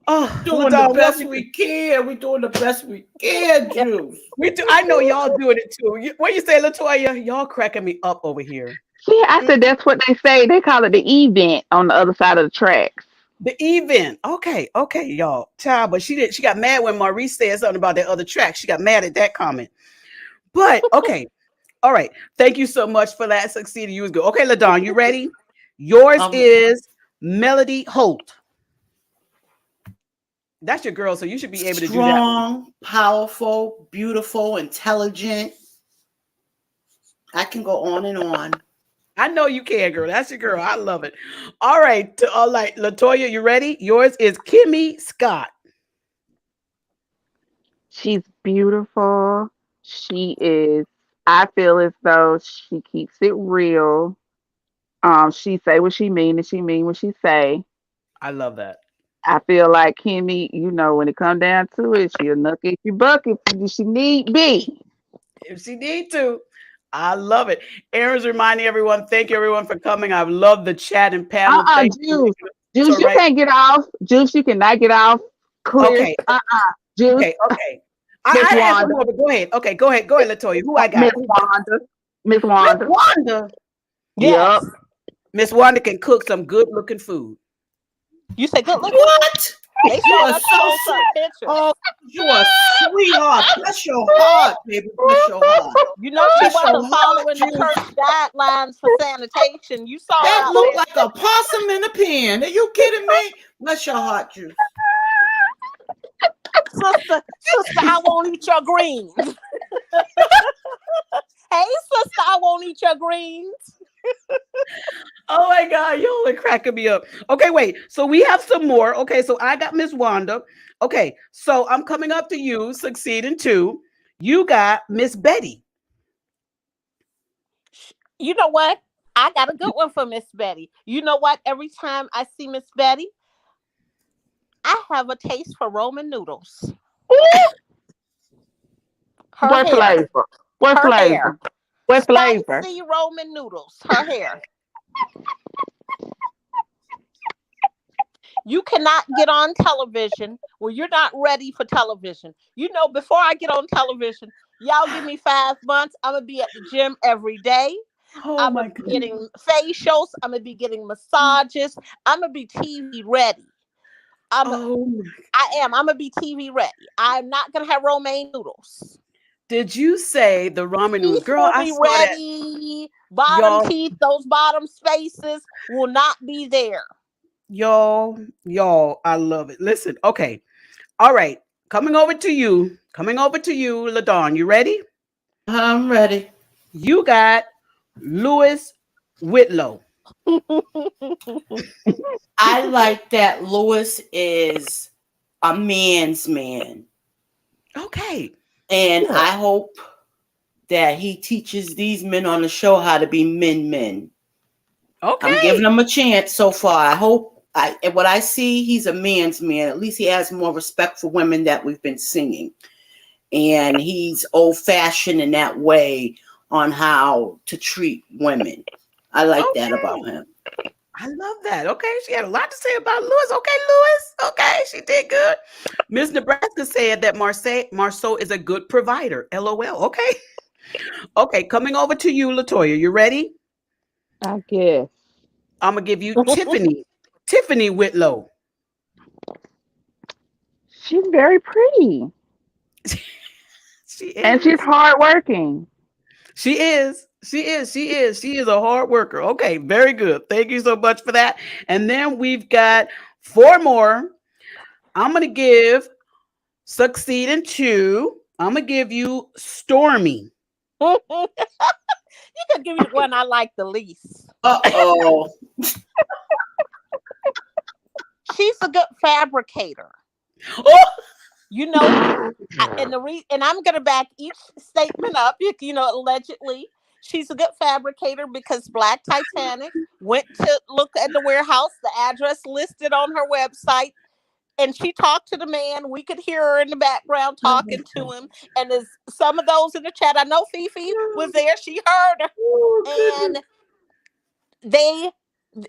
S3: Oh,
S6: Doing the best we can. We doing the best we can, Juice.
S3: We do. I know y'all doing it too. What you say, Latoya? Y'all cracking me up over here.
S7: Yeah, I said that's what they say. They call it the event on the other side of the tracks.
S3: The event. Okay, y'all. Child, but she got mad when Maurice said something about that other track. She got mad at that comment. But okay. All right. Thank you so much for that. Succeeded. You was good. Okay, LaDon, you ready? Yours is Melody Holt. That's your girl, so you should be able to do that.
S6: Strong, powerful, beautiful, intelligent. I can go on and on.
S3: I know you can, girl. That's your girl. I love it. All right. Latoya, you ready? Yours is Kimmy Scott.
S7: She's beautiful. She is. I feel as though she keeps it real. She say what she mean and she mean what she say.
S3: I love that.
S7: I feel like Kimmy, when it come down to it, she'll knock at your bucket if she need be.
S3: If she need to. I love it. Aaron's reminding everyone, thank you everyone for coming. I've loved the chat and panel.
S7: Juice, you can't get off. Juice, you cannot get off. Clear.
S3: Okay.
S7: Juice.
S3: Okay. I asked more, but go ahead. Okay, go ahead, Latoya. Who I got?
S7: Miss Wanda.
S3: Wanda.
S4: Yes.
S7: Yep.
S3: Miss Wanda can cook some good looking food.
S4: You say good looking?
S6: What?
S4: They
S6: You
S4: showed
S6: are
S4: us
S6: so
S4: close-up pictures.
S6: Oh, you are a sweetheart. Bless your heart, baby. Bless your heart.
S4: You know she
S6: Bless your
S4: wasn't
S6: heart,
S4: following the
S6: Juice.
S4: church guidelines for sanitation. You saw her
S6: That
S4: out
S6: looked
S4: there.
S6: like a possum in a pen. Are you kidding me? Bless your heart, Juice.
S4: Sister, I won't eat your greens. Hey, sister, I won't eat your greens.
S3: Oh my God, y'all are cracking me up. Okay, wait. So we have some more. Okay, so I got Miss Wanda. Okay, so I'm coming up to you, Succeed in 2. You got Miss Betty.
S4: You know what? I got a good one for Miss Betty. You know what? Every time I see Miss Betty, I have a taste for Roman noodles. Her
S7: What
S4: hair.
S7: flavor? What
S4: Her hair.
S7: flavor? What flavor?
S4: Spicy Roman noodles. Her hair. You cannot get on television when you're not ready for television. You know, before I get on television, y'all give me 5 months. I'm going to be at the gym every day.
S3: Oh
S4: I'm
S3: my
S4: going to be
S3: goodness.
S4: getting facials. I'm going to be getting massages. I'm going to be TV ready.
S3: Oh my.
S4: I am. I'm going to be TV ready. I'm not going to have romaine noodles.
S3: Did you say the ramen noodles?
S4: Teeth
S3: Girl,
S4: will
S3: I
S4: be
S3: saw that.
S4: ready. Bottom
S3: Y'all,
S4: teeth, those bottom spaces will not be there.
S3: y'all, I love it. Listen, okay. All right. Coming over to you. LaDawn. You ready?
S6: I'm ready.
S3: You got Louis Whitlow.
S6: I like that Lewis is a man's man.
S3: Okay.
S6: And
S3: Good.
S6: I hope that he teaches these men on the show how to be men. I'm giving
S3: Okay.
S6: him a chance so far. I hope what I see, he's a man's man. At least he has more respect for women that we've been singing. And he's old fashioned in that way on how to treat women. I like that about
S3: Okay.
S6: him.
S3: I love that. Okay. She had a lot to say about Lewis. Okay, Lewis. Okay. She did good. Miss Nebraska said that Marceau is a good provider. LOL. Okay. Okay. Coming over to you, Latoya. You ready?
S7: I guess.
S3: I'm going to give you Tiffany. Tiffany Whitlow.
S7: She's very pretty.
S3: She
S7: And she's
S3: is.
S7: hardworking.
S3: She is a hard worker. Okay, very good. Thank you so much for that. And then we've got 4 more. I'm gonna give Succeed in 2. I'm gonna give you Stormy.
S4: You could give me the one I like the least.
S6: Uh-oh.
S4: She's a good fabricator.
S3: Oh,
S4: You know, and I'm gonna back each statement up. You know, allegedly, she's a good fabricator because Black Titanic went to look at the warehouse, the address listed on her website, and she talked to the man. We could hear her in the background talking to him. And there's some of those in the chat. I know Fifi was there. She heard her,
S3: oh
S4: and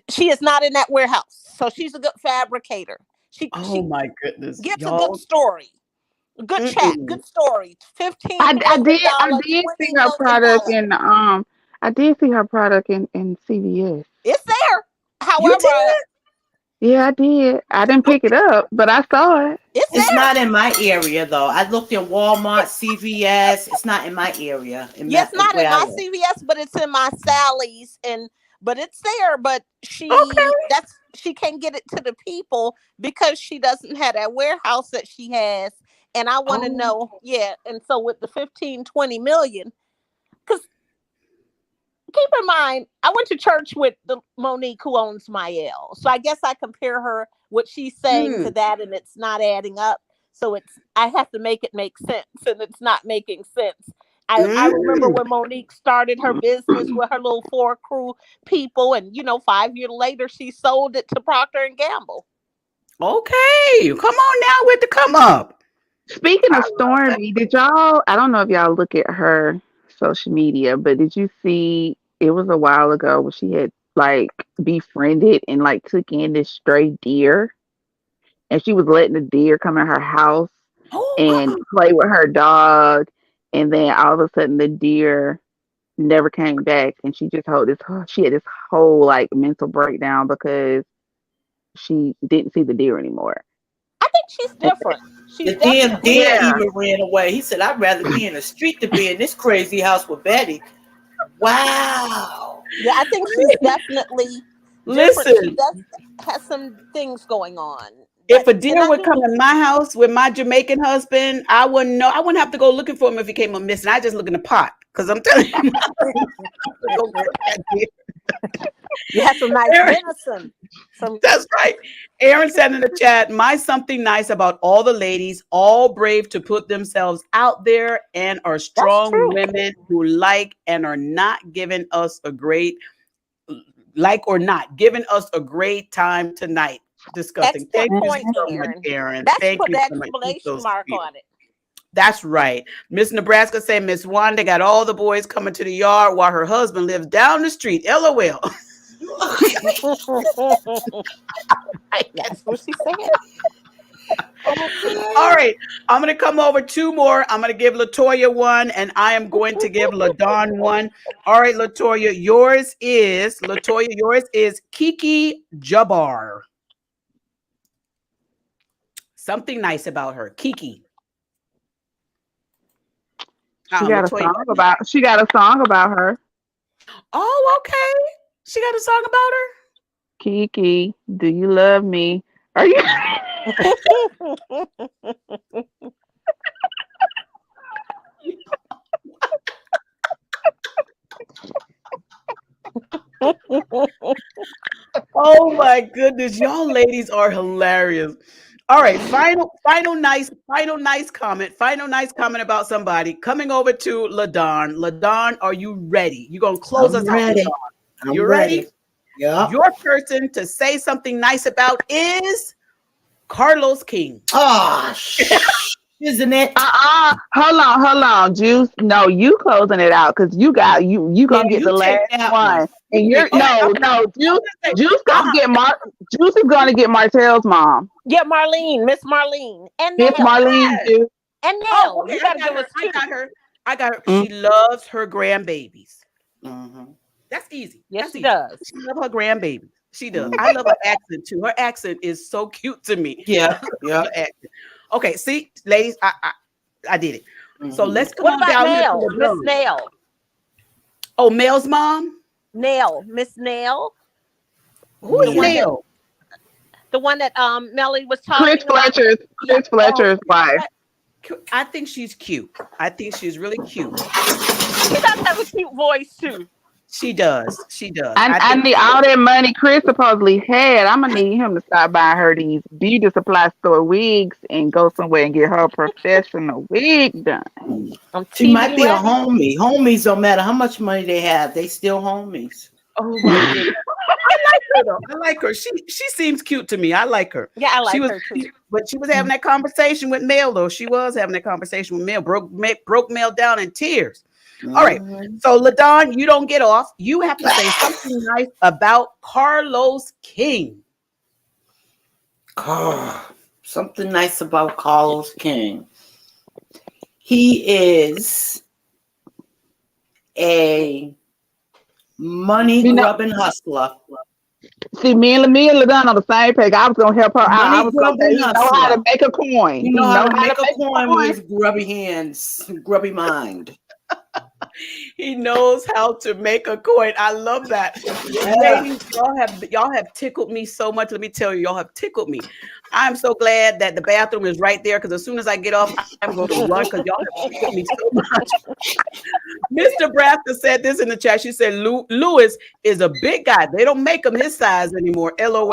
S4: she is not in that warehouse, so she's a good fabricator. She
S3: my goodness,
S4: gives a good
S3: y'all.
S4: story. Good chat,
S3: Mm-mm.
S4: good story. $15
S7: I
S4: million,
S7: did see
S4: $20
S7: her
S4: million.
S7: product in I did see her product in CVS.
S4: It's there.
S3: You
S4: However,
S3: did?
S7: Yeah, I did. I didn't pick it up, but I saw it.
S4: it's
S6: It's
S4: there.
S6: not in my area though. I looked in Walmart, CVS. It's not in my area.
S4: Yes, not
S6: Where
S4: in
S6: I
S4: my
S6: live.
S4: CVS, but it's in my Sally's, but it's there. But
S3: Okay.
S4: she can't get it to the people because she doesn't have that warehouse that she has. And I want to
S3: Oh,
S4: know, yeah. And so with the 15, 20 million, because keep in mind, I went to church with the Monique who owns Mael. So I guess I compare her what she's saying to
S3: mm,
S4: that, and it's not adding up. So I have to make it make sense, and it's not making sense. I remember
S3: mm.
S4: when Monique started her business with her little 4 crew people, and 5 years later she sold it to Procter and Gamble.
S3: Okay. Come on now with the come up.
S7: Speaking
S3: I
S7: of
S3: love that.
S7: Stormy, did y'all? I don't know if y'all look at her social media, but did you see? It was a while ago when she had like befriended and like took in this stray deer, and she was letting the deer come in her house
S3: Oh,
S7: and play with her dog, and then all of a sudden the deer never came back, and she had this whole like mental breakdown because she didn't see the deer anymore.
S4: I she's different. She's
S8: The damn
S4: definitely
S8: Dan
S4: different.
S8: even ran away. He said, "I'd rather be in the street than be in this crazy house with Betty." Wow.
S4: Yeah, I think she's definitely different. She
S3: Listen,
S4: does has some things going on.
S3: if
S4: But
S3: a deer would come in my house with my Jamaican husband, I wouldn't know. I wouldn't have to go looking for him if he came up missing. I just look in the pot because I'm telling you, go cook that deer.
S4: you have some nice
S3: Aaron.
S4: venison. Some
S3: That's right. Aaron said in the chat, my something nice about all the ladies, all brave to put themselves out there and are strong
S4: true.
S3: women who like and are not giving us a great, like or not, giving us a great time tonight discussing. Thank
S4: excellent
S3: you
S4: point,
S3: so much,
S4: Aaron.
S3: Aaron.
S4: That's
S3: Thank
S4: put
S3: you
S4: the
S3: so much. You're
S4: exclamation
S3: so
S4: mark
S3: sweet.
S4: on it.
S3: That's right. Miss Nebraska said Miss Wanda got all the boys coming to the yard while her husband lives down the street. LOL.
S4: That's what she said.
S3: All right, I'm going to come over two more. I'm going to give Latoya one, and I am going to give LaDawn one. All right, Latoya, yours is Kiki Jabbar. Something nice about her, Kiki.
S7: She got a song about her.
S3: Oh, okay. She got a song about her.
S7: Kiki, do you love me? Are you?
S3: Oh my goodness, y'all ladies are hilarious. All right, final nice comment about somebody. Coming over to LaDawn. LaDawn, are you ready? You gonna close us out?
S8: Ready. I'm
S3: You ready?
S8: Yeah.
S3: Your person to say something nice about is Carlos King.
S8: Oh, isn't it?
S7: Hold on, Juice. No, you closing it out because you gonna get the last one. And you're Juice gonna get Juice is gonna get Martell's mom.
S4: Yeah, Miss Marlene, and
S7: Miss Marlene, Juice.
S4: and Nell.
S3: Oh, okay,
S4: You gotta give us two.
S3: I got her. She loves her grandbabies.
S8: Mm-hmm.
S3: That's easy.
S4: Yes, she
S3: easy.
S4: does.
S3: She loves her grandbaby. She does. I love her accent too. Her accent is so cute to me.
S8: Yeah.
S3: Okay, see, ladies, I did it. So let's come
S4: What
S3: on
S4: about
S3: down
S4: Nell?
S3: here to
S4: Miss Nell.
S3: Oh, Mel's mom?
S4: Miss Nell.
S3: Who is Nell?
S4: The one that Melly was talking
S7: about. Chris Fletcher's wife.
S3: I think she's cute. I think she's really cute.
S4: She does have a cute voice too.
S3: She does.
S7: I need all that money Chris supposedly had. I'm gonna need him to stop buying her these beauty supply store wigs and go somewhere and get her a professional wig done.
S8: She might be a homie. Homies, don't matter how much money they have, they still homies.
S3: Oh my goodness. I like her though. I like her. She seems cute to me. I like her.
S4: Yeah, I like her too.
S3: But she was having that conversation with Mel though. She was having that conversation with Mel. Broke Mel down in tears. All right. So LaDawn, you don't get off. You have to say something nice about Carlos King.
S8: Something nice about Carlos King. He is a money-grubbing hustler.
S7: See, me and LaDawn on the same page. I was gonna help her out. I was gonna say, you know how to make a coin.
S8: You know how to make a coin with his grubby hands, grubby mind.
S3: He knows how to make a coin. I love that. Ladies, y'all have tickled me so much. Let me tell you, y'all have tickled me. I'm so glad that the bathroom is right there because as soon as I get off, I'm going to run because y'all have tickled me so much. Mr. Braska said this in the chat. She said, Lewis is a big guy. They don't make him his size anymore. LOL.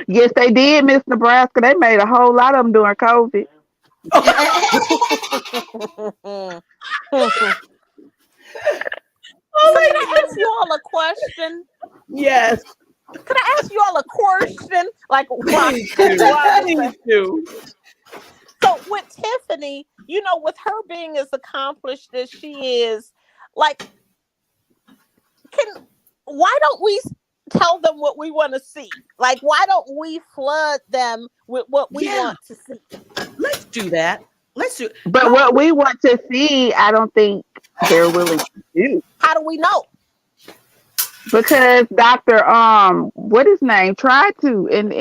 S7: Yes, they did, Miss Nebraska. They made a whole lot of them during COVID.
S4: Can I ask you all a question?
S3: Yes.
S4: Can I ask you all a question? Like,
S3: please do.
S4: So with Tiffany, you know, with her being as accomplished as she is, like, why don't we tell them what we want to see? Like, why don't we flood them with what we want to see?
S3: Let's do that.
S7: But what we want to see, I don't think they're willing to do.
S4: How do we know?
S7: Because Dr. What his name tried to in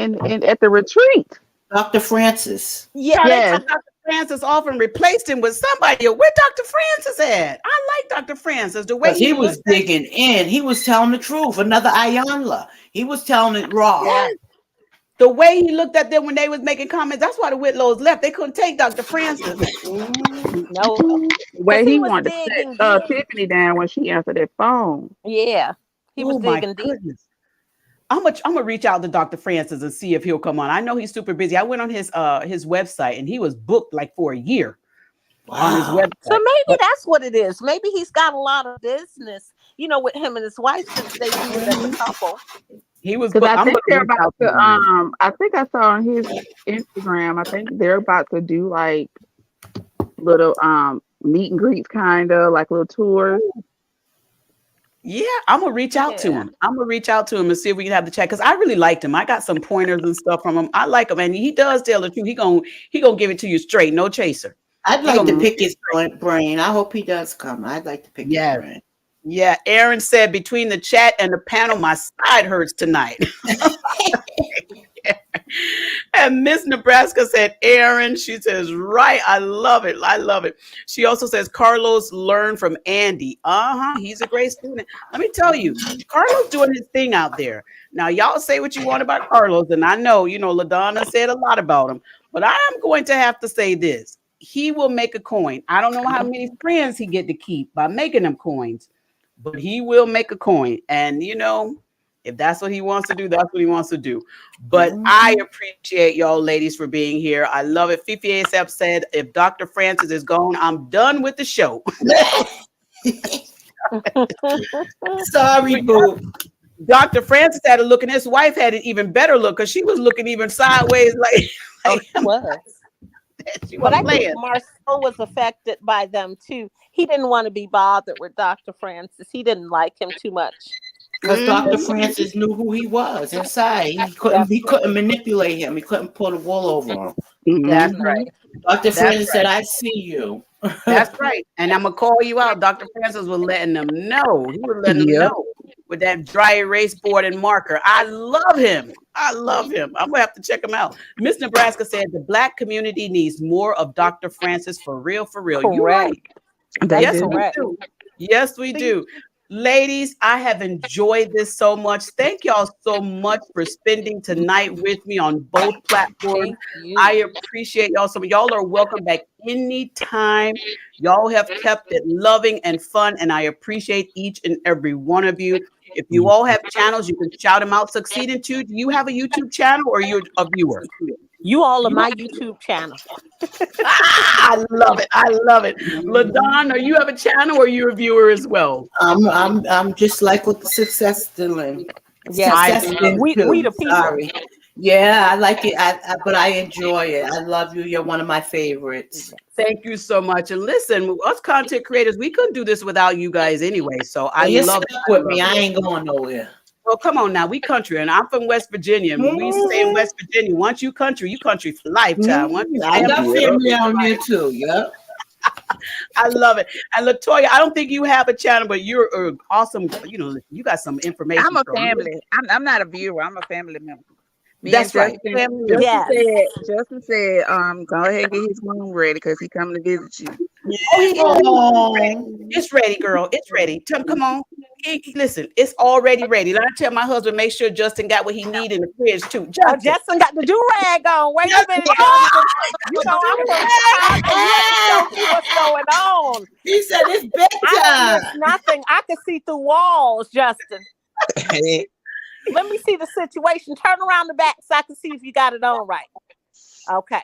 S7: at the retreat.
S8: Dr. Francis.
S3: Yeah, they
S7: Yes.
S3: took Dr. Francis off and replaced him with somebody. Where Dr. Francis at? I like Dr. Francis. The way
S8: Because he was digging in. He was telling the truth. Another Ayanla. He was telling it raw.
S4: Yeah.
S3: The way he looked at them when they was making comments, that's why the Whitlows left. They couldn't take Dr. Francis.
S4: No.
S7: Where
S4: he
S7: he
S4: was
S7: wanted to
S4: digging
S7: set
S4: deep.
S7: Tiffany down when she answered that phone.
S4: Yeah. He was
S3: Oh my
S4: digging deep.
S3: goodness. I'm gonna reach out to Dr. Francis and see if he'll come on. I know he's super busy. I went on his website and he was booked like for a year on his website.
S4: So maybe that's what it is. Maybe he's got a lot of business, with him and his wife since they do it as a couple.
S3: He was
S7: Because
S3: booked.
S7: I think they're
S3: reach
S7: about
S3: out to
S7: to
S3: him.
S7: I think I saw on his Instagram, I think they're about to do like little meet and greets, kind of like little tours.
S3: Yeah, I'm gonna reach out to him. I'm gonna reach out to him and see if we can have the chat because I really liked him. I got some pointers and stuff from him. I like him, and he does tell the truth. He gonna give it to you straight, no chaser.
S8: I'd like to pick his brain. I hope he does come. I'd like to pick his brain.
S3: Yeah, Aaron said between the chat and the panel, my side hurts tonight. And Miss Nebraska said, Aaron, she says, right. I love it. I love it. She also says, Carlos learned from Andy. He's a great student. Let me tell you, Carlos doing his thing out there. Now, y'all say what you want about Carlos. And I know, LaDonna said a lot about him. But I am going to have to say this. He will make a coin. I don't know how many friends he get to keep by making them coins. But he will make a coin. And, if that's what he wants to do, that's what he wants to do. But I appreciate y'all ladies for being here. I love it. Fifi ASAP said, if Dr. Francis is gone, I'm done with the show.
S8: Sorry, boo.
S3: Dr. Francis had a look, and his wife had an even better look because she was looking even sideways like
S4: She was. But I think Marcel was affected by them too. He didn't want to be bothered with Dr. Francis. He didn't like him too much.
S8: Because Dr. Francis knew who he was inside. He couldn't manipulate him. He couldn't pull the wool over him.
S3: That's right.
S8: Dr. Francis said, I see you.
S3: That's right. And I'm going to call you out. Dr. Francis was letting them know. He was letting them know with that dry erase board and marker. I love him. I love him. I'm going to have to check him out. Miss Nebraska said the Black community needs more of Dr. Francis for real, for real. You're right. Yes, we do. Yes, we do. Ladies, I have enjoyed this so much. Thank y'all so much for spending tonight with me on both platforms. I appreciate y'all. Some of y'all are welcome back anytime. Y'all have kept it loving and fun, and I appreciate each and every one of you. If you all have channels, you can shout them out. Succeeding too. Do you have a YouTube channel or you're a viewer?
S4: You all are my YouTube channel.
S3: I love it. I love it. LaDon, you have a channel or you're a viewer as well?
S8: I'm just like with the success Dylan.
S4: Yes, we the people.
S8: Sorry. Yeah, I like it. But I enjoy it. I love you. You're one of my favorites.
S3: Thank you so much. And listen, us content creators, we couldn't do this without you guys anyway. So I love it.
S8: With me, I ain't going nowhere.
S3: Well, come on now. We country, and I'm from West Virginia. We stay in West Virginia. Once you country for life, child.
S8: I got family down there too. Yeah.
S3: I love it. And LaToya, I don't think you have a channel, but you're awesome. You got some information.
S7: I'm a family. I'm not a viewer. I'm a family member.
S3: That's right.
S7: Justin said, go ahead and get his room ready because he's coming to visit you.
S3: It's ready, girl. It's ready. Come on. Listen, it's already ready. Let me tell my husband, make sure Justin got what he needed in the fridge too.
S4: Justin got the do-rag on. Wait a minute. I'm from see what's going on.
S8: He said it's bedtime.
S4: Nothing. I can see through walls, Justin. Let me see the situation. Turn around the back so I can see if you got it on right. Okay.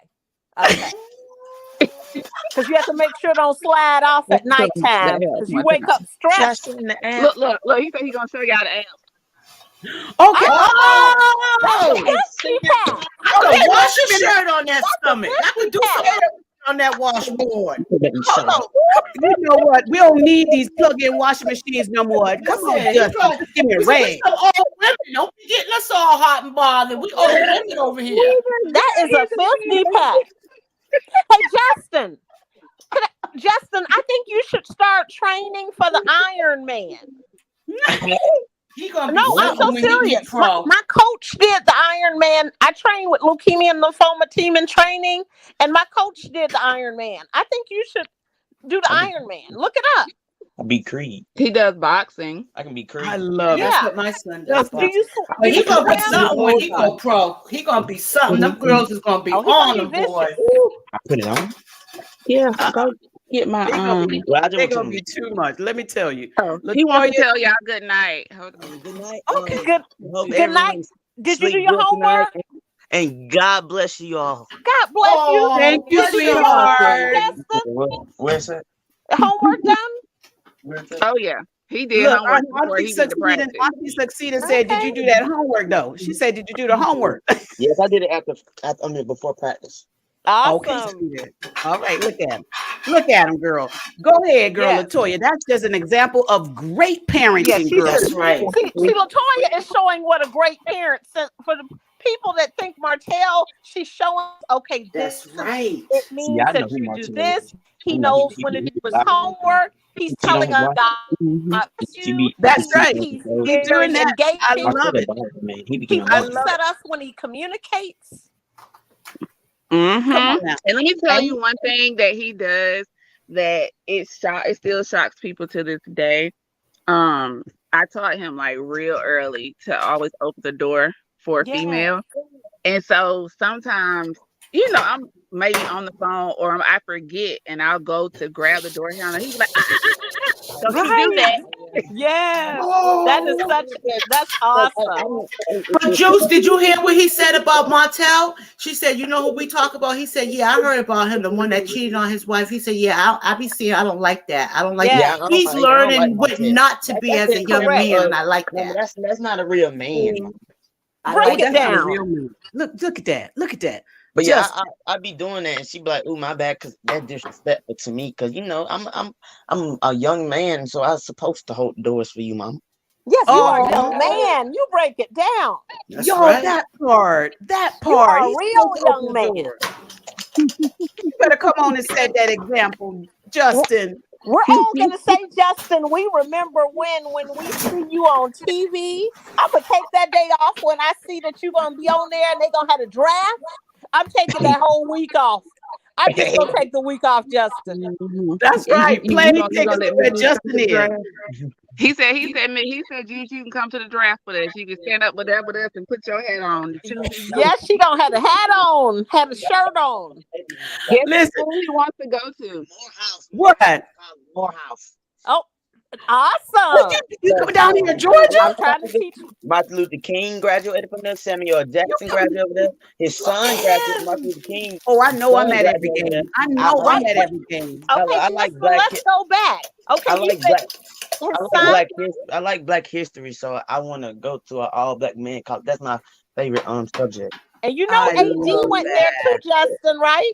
S4: Because you have to make sure it don't slide off at nighttime. Because you wake up stressed.
S7: Look, he said he's going to show y'all the app.
S3: Okay.
S8: Wash your shirt on that stomach. I could do something on that washboard.
S3: Hold on. You know what? We don't need these plug-in washing machines no more. Come on, Justin. Give me a rag.
S8: Old women. Don't be getting us all hot and bothered. We old women over here.
S4: That is a filthy pack. Hey, Justin, I think you should start training for the Iron Man.
S8: He gonna be
S4: No, I'm so
S8: something when he
S4: serious.
S8: get pro.
S4: My coach did the Ironman. I trained with leukemia and lymphoma team in training, and my coach did the Ironman. I think you should do the Ironman. Look it up.
S9: I beat Creed.
S7: He does boxing.
S9: I can beat Creed.
S3: I love
S8: That's
S4: Yeah.
S8: what my son does.
S4: Do you
S8: But he gonna be
S4: swim?
S8: something when he go pro. He gonna be something. Them girls is gonna be
S4: Oh, he
S8: on
S4: gonna
S8: him,
S4: be
S8: boy.
S4: vicious.
S9: I put it on.
S7: Yeah, go get my
S3: They're gonna be,
S9: Well, I do
S3: they're
S9: it to
S3: gonna
S9: me.
S3: be too much. Let me tell you.
S7: He wants to
S3: Latoya,
S7: tell y'all good night. Hold on.
S9: Good night.
S3: Okay.
S4: Good.
S9: Hope
S4: Good night.
S9: everyone
S4: Did you do
S9: sleep
S4: your
S9: good
S4: homework?
S9: tonight, and God bless you all.
S4: God bless you.
S3: Thank you,
S4: Did you do your
S3: sweetheart.
S4: homework, Justin?
S9: Where's that?
S4: Homework done?
S9: Where's that?
S7: Oh yeah, he did
S3: Look,
S7: homework before
S3: Auntie
S7: he went to practice.
S3: Succeeded said, "Did you do that homework though?" She said, "Did you do the homework?"
S9: Yes, I did it before practice.
S3: Okay,
S4: Awesome.
S3: sweetie. All right, look at him. Look at him, girl. Go ahead, girl,
S4: Yes.
S3: Latoya. That's just an example of great parenting,
S4: Yes,
S3: girl.
S8: That's right.
S4: See, Latoya is showing what a great parent for the people that think Martell. She's showing. Okay,
S8: That's
S4: this
S8: right.
S4: it
S9: See,
S4: means
S9: I know
S4: that
S9: who
S4: you
S9: Martin
S4: do
S9: is.
S4: this. He
S9: I know
S4: knows
S9: he
S4: when to
S9: be-
S4: do his homework. He's
S9: She don't
S4: telling us
S9: watch-
S4: God
S9: She
S4: you.
S9: be-
S3: That's
S9: she be-
S3: right.
S4: He's
S3: He's
S4: very
S3: doing that. I
S4: engaging.
S3: love it.
S9: Man, he be
S4: He
S9: getting
S3: I
S9: lucky.
S3: love
S4: looks at us when he communicates.
S3: Come on now.
S7: And let me tell
S3: And-
S7: you one thing that he does that it still shocks people to this day. I taught him like real early to always open the door for a
S4: Yes.
S7: female. And so sometimes, I'm maybe on the phone or I forget and I'll go to grab the door handle. He's like, don't you do that.
S4: Yes.
S8: Oh.
S4: That's awesome.
S8: But Juice, did you hear what he said about Martell? She said, "You know who we talk about?" He said, "Yeah, I heard about him, the one that cheated on his wife." He said, "Yeah, I be seeing. I don't like that. I don't like
S4: Yeah.
S8: that."
S9: Yeah, I don't
S8: He's
S9: like- I don't
S8: learning
S9: like
S8: what
S9: Martell.
S8: not to be as a young
S4: Correct.
S8: man, and I like
S9: No,
S8: that.
S9: but that's not a real man.
S4: Break it
S3: that's not a
S4: down.
S3: real man. Look at that. Look at that.
S9: But yeah,
S3: Just
S9: I be doing that, and she be like, "Ooh, my bad," because that's disrespectful to me. Because I'm a young man, so I was supposed to hold the doors for you, mom.
S4: Yes, you are a
S3: Oh.
S4: young man. You break it down.
S8: That's
S3: y'all,
S8: right.
S3: that part.
S4: You are a
S3: He's
S4: real
S3: supposed to
S4: young
S3: open the
S4: man.
S3: door. You better come on and set that example, Justin.
S4: We're all gonna say, Justin, we remember when we see you on TV. I'm gonna take that day off when I see that you're gonna be on there and they're gonna have a draft. I'm taking that whole week off. I'm just gonna take the week off, Justin.
S3: That's right. Plane
S7: you
S3: tickets
S7: gonna
S3: to
S7: let
S3: where
S7: me
S3: Justin is.
S7: He said, you can come to the draft with us. You can stand up with us and put your hat on.
S4: Yes, she gonna have a hat on, have a shirt on.
S7: Guess
S3: Listen.
S7: who he wants to go to?
S3: What?
S9: Morehouse.
S4: Oh, awesome.
S3: You coming down here in Georgia?
S4: I'm trying to teach.
S9: Martin Luther King graduated from there. Samuel Jackson graduated from there. His son graduated from Martin Luther King.
S3: Oh, I know I'm
S9: Son
S3: at every
S9: graduated
S3: game.
S9: there.
S3: I know
S9: I
S3: I'm
S9: like
S3: at every game.
S4: Okay,
S9: I like
S4: so
S9: black
S4: let's go back. Okay,
S9: I
S4: you
S9: like
S4: said
S9: black.
S4: his
S9: I like
S4: son.
S9: I like Black history, so I want to go to an all black man college. That's my favorite subject.
S4: And you know
S3: I
S4: AD
S3: love
S4: went there too, Justin, right?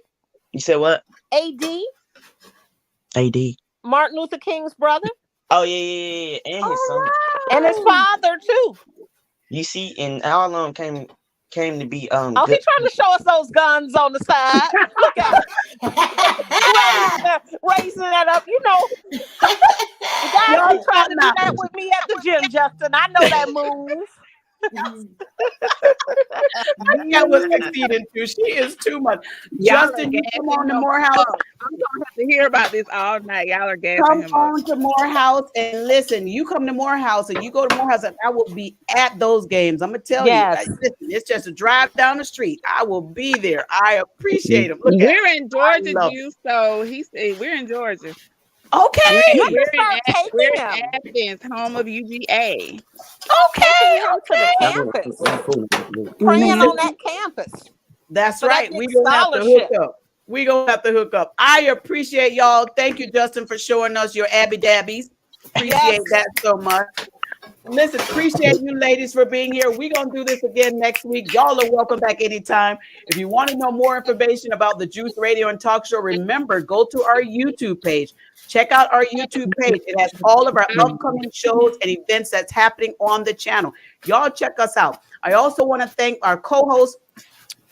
S9: You said what?
S4: AD,
S9: AD.
S4: Martin Luther King's brother,
S9: Oh yeah, and his son.
S4: and his father too.
S9: You see, and all of them came to be
S4: Oh,
S9: good.
S4: he's trying to show us those guns on the side. Look at him. Raising that up. You know, the guys be trying to do that with me at the gym, Justin. I know that move.
S3: That was succeeding too. She is too much. Justin, you come on to Morehouse.
S7: I'm gonna have to hear about this all night. Y'all are gassing
S3: Come
S7: him up.
S3: on to Morehouse and listen. You come to Morehouse and you go to Morehouse, and I will be at those games. I'm gonna tell
S4: Yes.
S3: you. Listen, it's just a drive down the street. I will be there. I appreciate them. Look at
S7: We're in Georgia,
S3: love
S7: Juice. So he said we're in Georgia.
S3: okay.
S4: You can start
S7: We're
S4: taking
S7: in
S4: him.
S7: Athens, home of UGA.
S3: Okay.
S4: Him to the campus. Praying on that campus.
S3: That's
S4: For that
S3: right.
S4: big
S3: We gonna have to hook
S4: scholarship.
S3: up. We gonna have to hook up. I appreciate y'all. Thank you, Justin, for showing us your Abby Dabbies. Appreciate that so much. Listen, appreciate you ladies for being here. We're gonna do this again next week. Y'all are welcome back anytime. If you want to know more information about the Juice Radio and Talk Show, remember, go to our YouTube page. Check out our YouTube page. It has all of our upcoming shows and events that's happening on the channel. Y'all check us out. I also want to thank our co-host,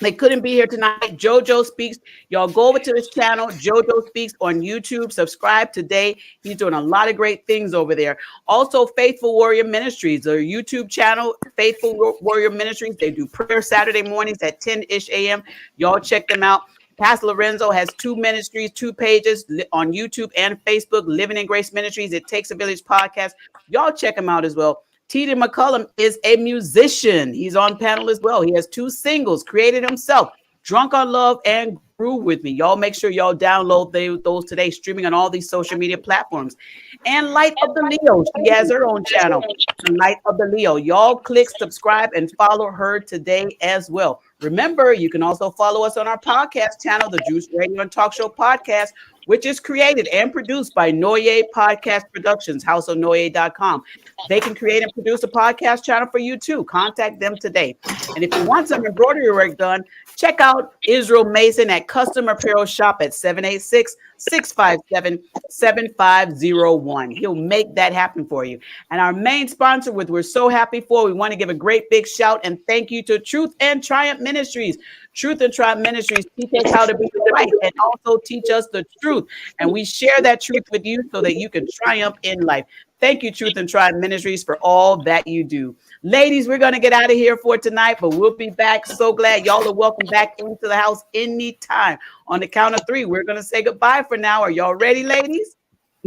S3: They couldn't be here tonight. JoJo Speaks. Y'all go over to his channel, JoJo Speaks on YouTube. Subscribe today. He's doing a lot of great things over there. Also, Faithful Warrior Ministries, their YouTube channel, Faithful Warrior Ministries. They do prayer Saturday mornings at 10-ish a.m. Y'all check them out. Pastor Lorenzo has 2 ministries, 2 pages on YouTube and Facebook, Living in Grace Ministries. It Takes a Village podcast. Y'all check him out as well. T.D. McCullum is a musician. He's on panel as well. He has 2 singles, created himself, Drunk on Love and Groove With Me. Y'all make sure y'all download those today, streaming on all these social media platforms. And Light of the Leo, she has her own channel, Light of the Leo. Y'all click, subscribe, and follow her today as well. Remember, you can also follow us on our podcast channel, the Juice Radio and Talk Show Podcast, which is created and produced by Noye Podcast Productions, houseofnoye.com. They can create and produce a podcast channel for you too. Contact them today. And if you want some embroidery work done, check out Israel Mason at Custom Apparel Shop at 786-657-7501. He'll make that happen for you. And our main sponsor, which we're so happy for, we want to give a great big shout and thank you to Truth and Triumph Ministries. Truth and Triumph Ministries teach us how to be right and also teach us the truth. And we share that truth with you so that you can triumph in life. Thank you, Truth and Triumph Ministries, for all that you do. Ladies, we're going to get out of here for tonight, but we'll be back. So glad y'all are welcome back into the house anytime. On the count of 3, we're going to say goodbye for now. Are y'all ready, ladies?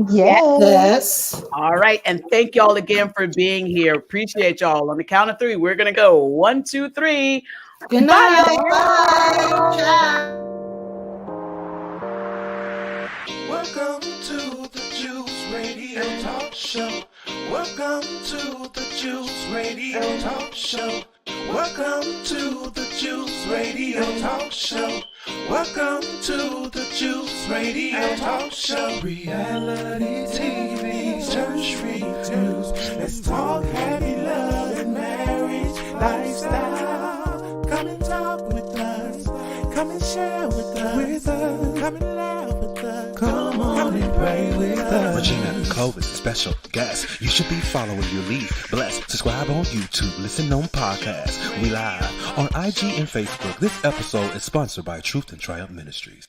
S8: Yes.
S3: All right. And thank y'all again for being here. Appreciate y'all. On the count of 3, we're going to go 1, 2, 3.
S8: Good night. Bye.
S1: Welcome to the Juice Radio Talk Show. Welcome to the Juice Radio Talk Show. Welcome to the Juice Radio Talk Show. Welcome to the Juice Radio Talk Show. Reality TV, church reviews. Let's talk happy love and marriage lifestyle. Come and talk with us. Come and share with us. Come and laugh with us. Come on and pray with us.
S2: Regina and Clovis, special guests. You should be following your lead. Bless. Subscribe on YouTube. Listen on podcasts. We live on IG and Facebook. This episode is sponsored by Truth and Triumph Ministries.